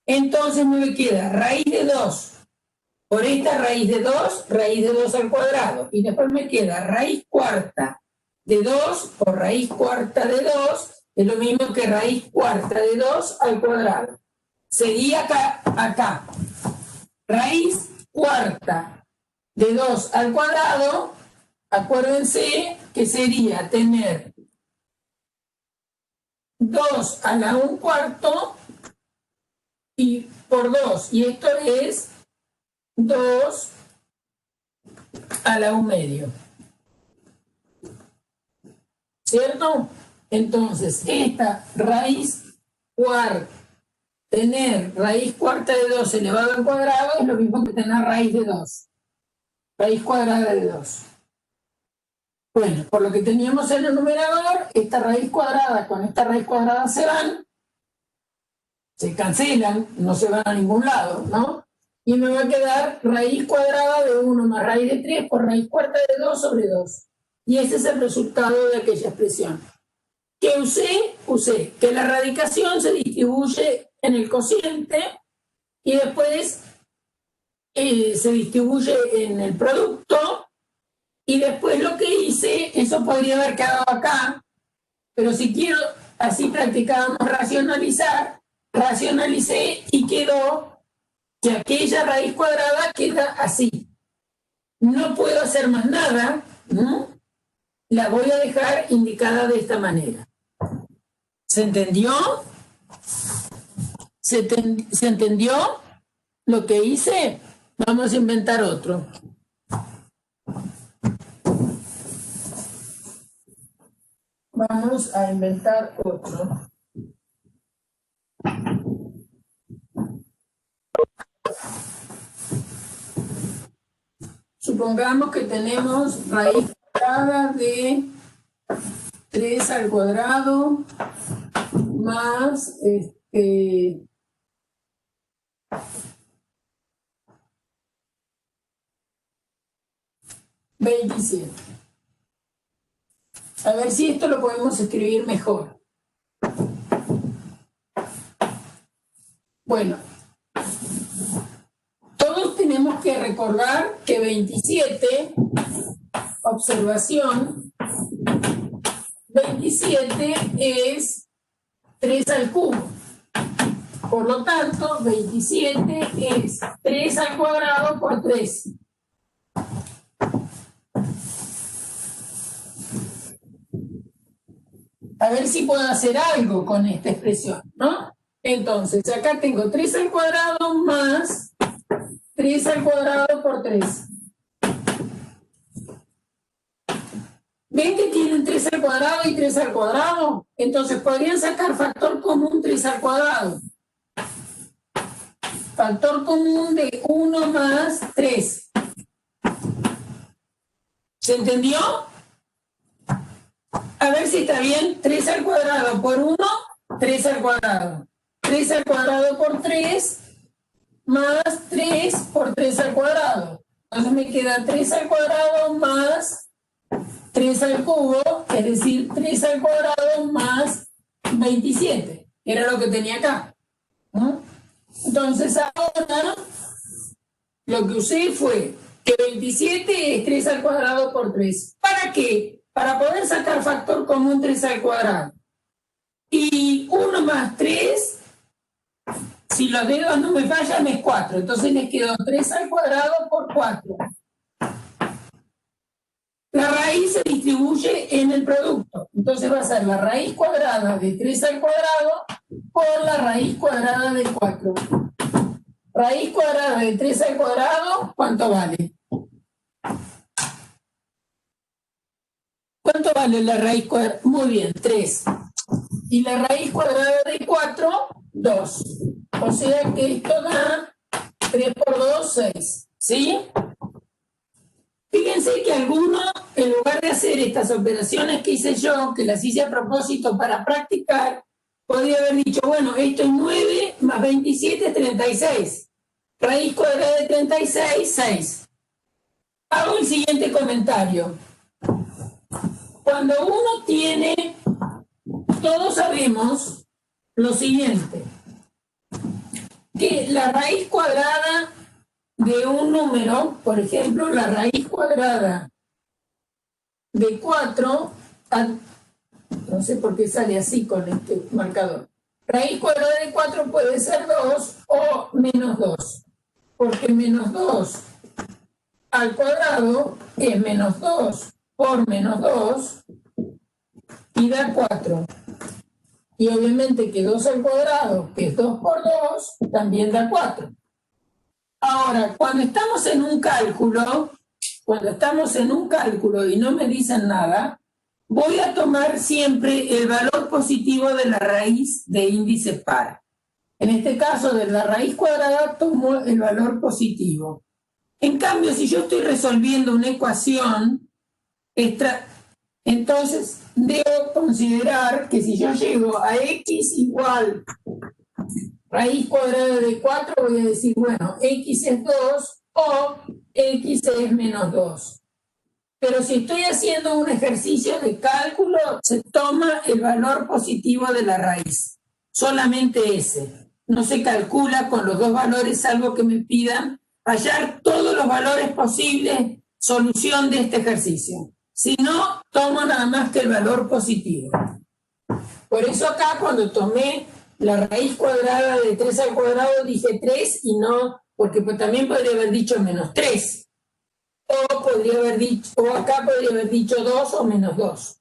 Entonces me queda raíz de 2 por esta raíz de 2 al cuadrado. Y después me queda raíz cuarta de 2 por raíz cuarta de 2, es lo mismo que raíz cuarta de 2 al cuadrado. Sería acá. Raíz cuarta de 2 al cuadrado, acuérdense que sería tener 2 a la 1/4 y por 2, y esto es 2 a la 1/2. ¿Cierto? Entonces, esta raíz cuarta, tener raíz cuarta de 2 elevado al cuadrado es lo mismo que tener raíz de 2. Raíz cuadrada de 2. Bueno, por lo que teníamos en el numerador, esta raíz cuadrada con esta raíz cuadrada se van, se cancelan, no se van a ningún lado, ¿no? Y me va a quedar raíz cuadrada de 1 más raíz de 3 por raíz cuarta de 2 sobre 2. Y ese es el resultado de aquella expresión. ¿Qué usé? Usé que la radicación se distribuye en el cociente y después se distribuye en el producto, y después lo que hice, eso podría haber quedado acá, pero si quiero, así practicábamos racionalizar, racionalicé y quedó que aquella raíz cuadrada queda así. No puedo hacer más nada, ¿no? La voy a dejar indicada de esta manera. ¿Se entendió? ¿Se entendió lo que hice? Vamos a inventar otro. Vamos a inventar otro. Supongamos que tenemos raíz cuadrada de 3 al cuadrado más 27. A ver si esto lo podemos escribir mejor. Bueno, todos tenemos que recordar que 27, observación, 27 es 3 al cubo. Por lo tanto, 27 es 3 al cuadrado por 3. A ver si puedo hacer algo con esta expresión, ¿no? Entonces, acá tengo 3 al cuadrado más 3 al cuadrado por 3. ¿Ven que tienen 3 al cuadrado y 3 al cuadrado? Entonces, podrían sacar factor común 3 al cuadrado. Factor común de 1 más 3. ¿Se entendió? A ver si está bien. 3 al cuadrado por 1, 3 al cuadrado. 3 al cuadrado por 3, más 3 por 3 al cuadrado. Entonces me queda 3 al cuadrado más 3 al cubo, es decir, 3 al cuadrado más 27. Era lo que tenía acá. ¿No? Entonces ahora lo que usé fue que 27 es 3 al cuadrado por 3. ¿Para qué? Para poder sacar factor común 3 al cuadrado. Y 1 más 3, si los dedos no me fallan, es 4. Entonces les quedó 3 al cuadrado por 4. La raíz se distribuye en el producto. Entonces va a ser la raíz cuadrada de 3 al cuadrado por la raíz cuadrada de 4. Raíz cuadrada de 3 al cuadrado, ¿cuánto vale? ¿Cuánto vale la raíz cuadrada? Muy bien, 3. Y la raíz cuadrada de 4, 2. O sea que esto da 3 por 2, 6. ¿Sí? Fíjense que alguno, en lugar de hacer estas operaciones que hice yo, que las hice a propósito para practicar, podría haber dicho, bueno, esto es 9 más 27 es 36. Raíz cuadrada de 36, 6. Hago el siguiente comentario. Cuando uno tiene, todos sabemos lo siguiente, que la raíz cuadrada de un número, por ejemplo, la raíz cuadrada de 4, no sé por qué sale así con este marcador, raíz cuadrada de 4 puede ser 2 o menos 2, porque menos 2 al cuadrado es menos 2 por menos 2 y da 4. Y obviamente que 2 al cuadrado, que es 2 por 2, también da 4. Ahora, cuando estamos en un cálculo y no me dicen nada, voy a tomar siempre el valor positivo de la raíz de índice par. En este caso, de la raíz cuadrada, tomo el valor positivo. En cambio, si yo estoy resolviendo una ecuación, entonces debo considerar que si yo llego a x igual raíz cuadrada de 4, voy a decir, bueno, x es 2 o x es menos 2. Pero si estoy haciendo un ejercicio de cálculo, se toma el valor positivo de la raíz. Solamente ese. No se calcula con los dos valores, salvo que me pidan hallar todos los valores posibles, solución de este ejercicio. Si no, tomo nada más que el valor positivo. Por eso acá cuando tomé la raíz cuadrada de 3 al cuadrado dije 3 y no, porque pues también podría haber dicho menos 3. O podría haber dicho, o acá podría haber dicho 2 o menos 2.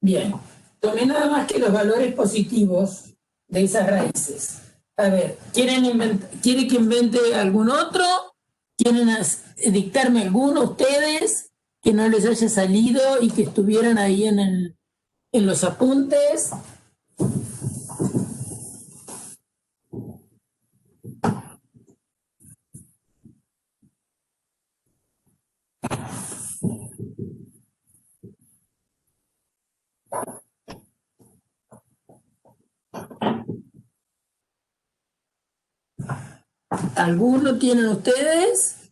Bien, tomé nada más que los valores positivos de esas raíces. A ver, ¿quiere que invente algún otro? ¿Quieren dictarme alguno ustedes que no les haya salido y que estuvieran ahí en los apuntes? ¿Alguno tienen ustedes?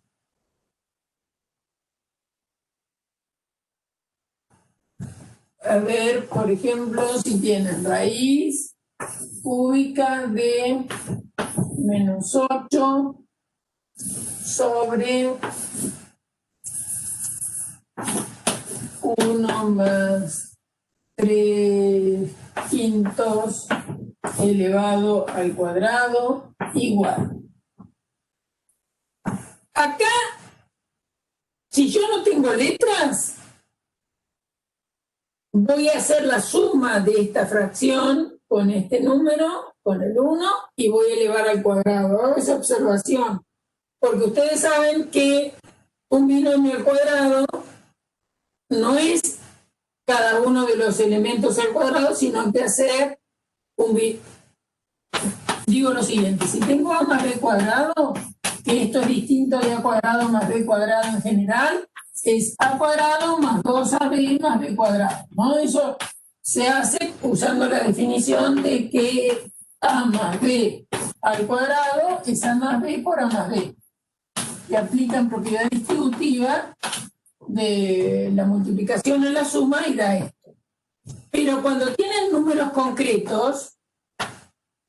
A ver, por ejemplo, si tienen raíz cúbica de menos 8 sobre 1 más 3/5 elevado al cuadrado igual. Acá, si yo no tengo letras, voy a hacer la suma de esta fracción con este número, con el 1, y voy a elevar al cuadrado. Hago esa observación, porque ustedes saben que un binomio al cuadrado no es cada uno de los elementos al cuadrado, sino que hacer digo lo siguiente, si tengo a más b cuadrado, que esto es distinto de a cuadrado más b cuadrado en general, es a cuadrado más 2ab más b cuadrado, ¿no? Eso se hace usando la definición de que a más b al cuadrado es a más b por a más b, que aplican propiedad distributiva de la multiplicación en la suma y da esto. Pero cuando tienen números concretos,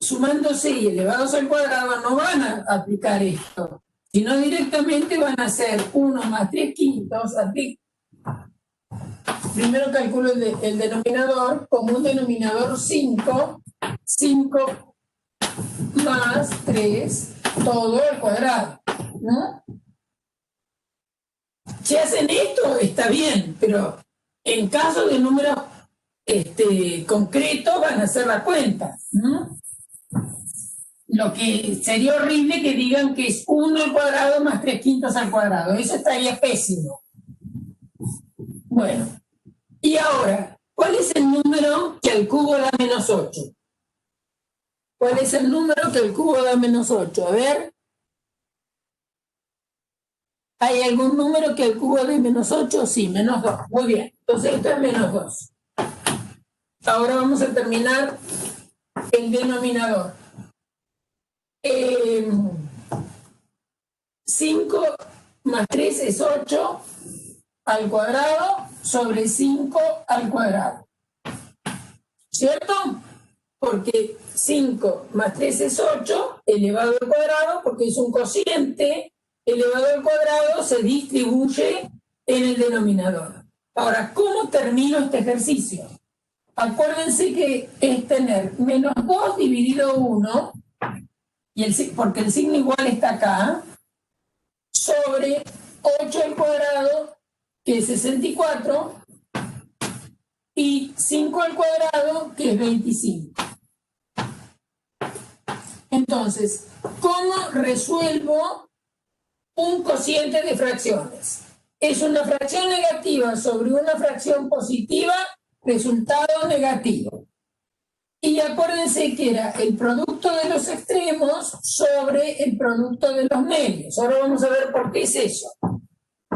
sumándose y elevados al cuadrado, no van a aplicar esto, sino directamente van a hacer 1 más 3/5. Primero calculo el denominador como un denominador 5 más 3, todo al cuadrado, ¿no? Si hacen esto, está bien, pero en caso de números concretos van a hacer la cuenta, ¿no? Lo que sería horrible que digan que es 1 al cuadrado más 3/5 al cuadrado. Eso estaría pésimo. Bueno, y ahora, ¿cuál es el número que al cubo da menos 8? ¿Cuál es el número que el cubo da menos 8? A ver. ¿Hay algún número que el cubo dé menos 8? Sí, menos 2. Muy bien. Entonces esto es menos 2. Ahora vamos a terminar el denominador. 5 más 3 es 8 al cuadrado sobre 5 al cuadrado. ¿Cierto? Porque 5 más 3 es 8 elevado al cuadrado, porque es un cociente elevado al cuadrado, se distribuye en el denominador. Ahora, ¿cómo termino este ejercicio? Acuérdense que es tener menos 2 dividido 1, porque el signo igual está acá, sobre 8 al cuadrado, que es 64, y 5 al cuadrado, que es 25. Entonces, ¿cómo resuelvo un cociente de fracciones? Es una fracción negativa sobre una fracción positiva, resultado negativo. Y acuérdense que era el producto de los extremos sobre el producto de los medios. Ahora vamos a ver por qué es eso.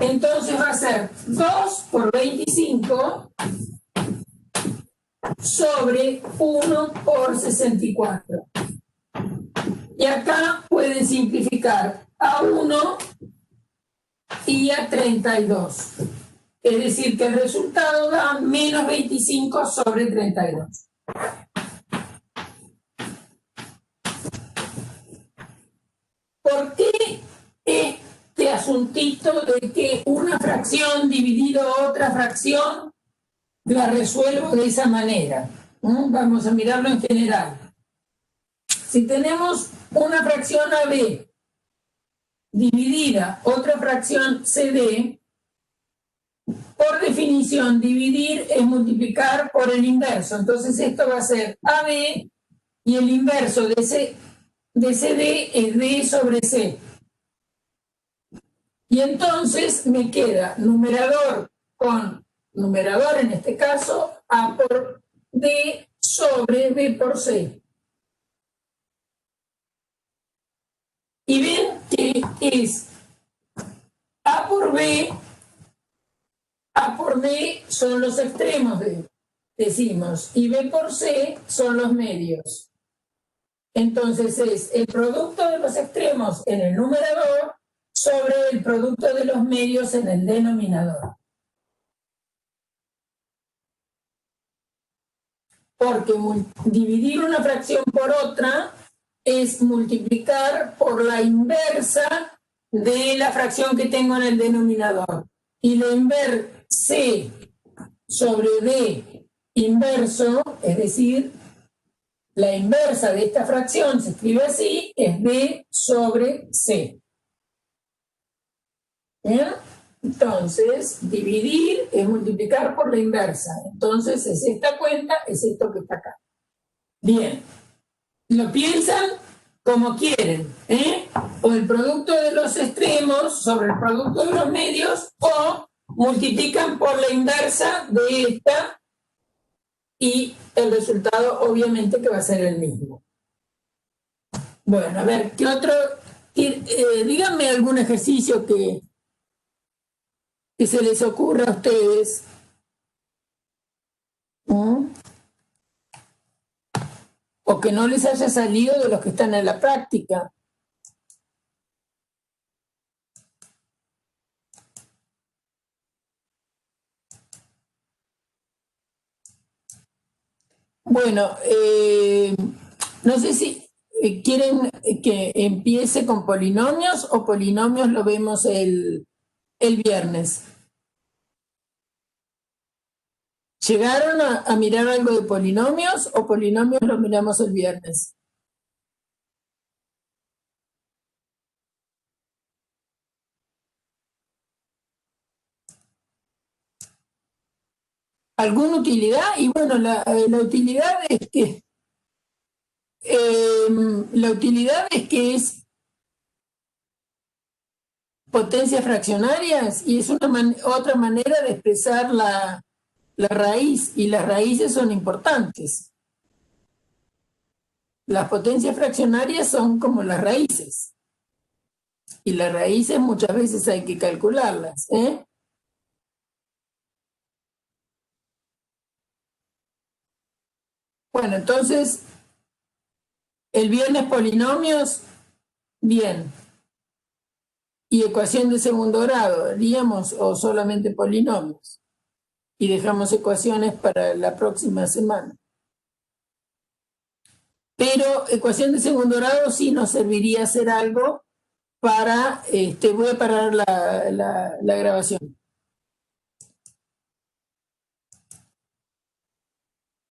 Entonces va a ser 2 por 25 sobre 1 por 64. Y acá pueden simplificar a 1 y a 32. Es decir, que el resultado da menos 25 sobre 32. ¿Por qué este asuntito de que una fracción dividido a otra fracción la resuelvo de esa manera? Vamos a mirarlo en general. Si tenemos una fracción AB dividida otra fracción CD, por definición, dividir es multiplicar por el inverso. Entonces esto va a ser AB y el inverso de CD es D sobre C. Y entonces me queda numerador con numerador, en este caso, A por D sobre B por C. Y ven que es A por B son los extremos, decimos, y B por C son los medios. Entonces es el producto de los extremos en el numerador sobre el producto de los medios en el denominador. Porque dividir una fracción por otra es multiplicar por la inversa de la fracción que tengo en el denominador. Y la inversa C sobre D inverso, es decir, la inversa de esta fracción se escribe así, es D sobre C. ¿Bien? Entonces, dividir es multiplicar por la inversa. Entonces, es esta cuenta, es esto que está acá. Bien. Lo piensan como quieren, o el producto de los extremos sobre el producto de los medios, o multiplican por la inversa de esta y el resultado obviamente que va a ser el mismo. Bueno, a ver, ¿qué otro? Díganme algún ejercicio que se les ocurra a ustedes. O que no les haya salido de los que están en la práctica. Bueno, no sé si quieren que empiece con polinomios o polinomios lo vemos el viernes. ¿Llegaron a mirar algo de polinomios o polinomios lo miramos el viernes? ¿Alguna utilidad? Y bueno, la utilidad es que es potencias fraccionarias y es otra manera de expresar la raíz, y las raíces son importantes. Las potencias fraccionarias son como las raíces. Y las raíces muchas veces hay que calcularlas, ¿eh? Bueno, entonces, el viernes polinomios, bien. ¿Y ecuación de segundo grado, haríamos o solamente polinomios? Y dejamos ecuaciones para la próxima semana. Pero ecuación de segundo grado sí nos serviría hacer algo para, voy a parar la grabación.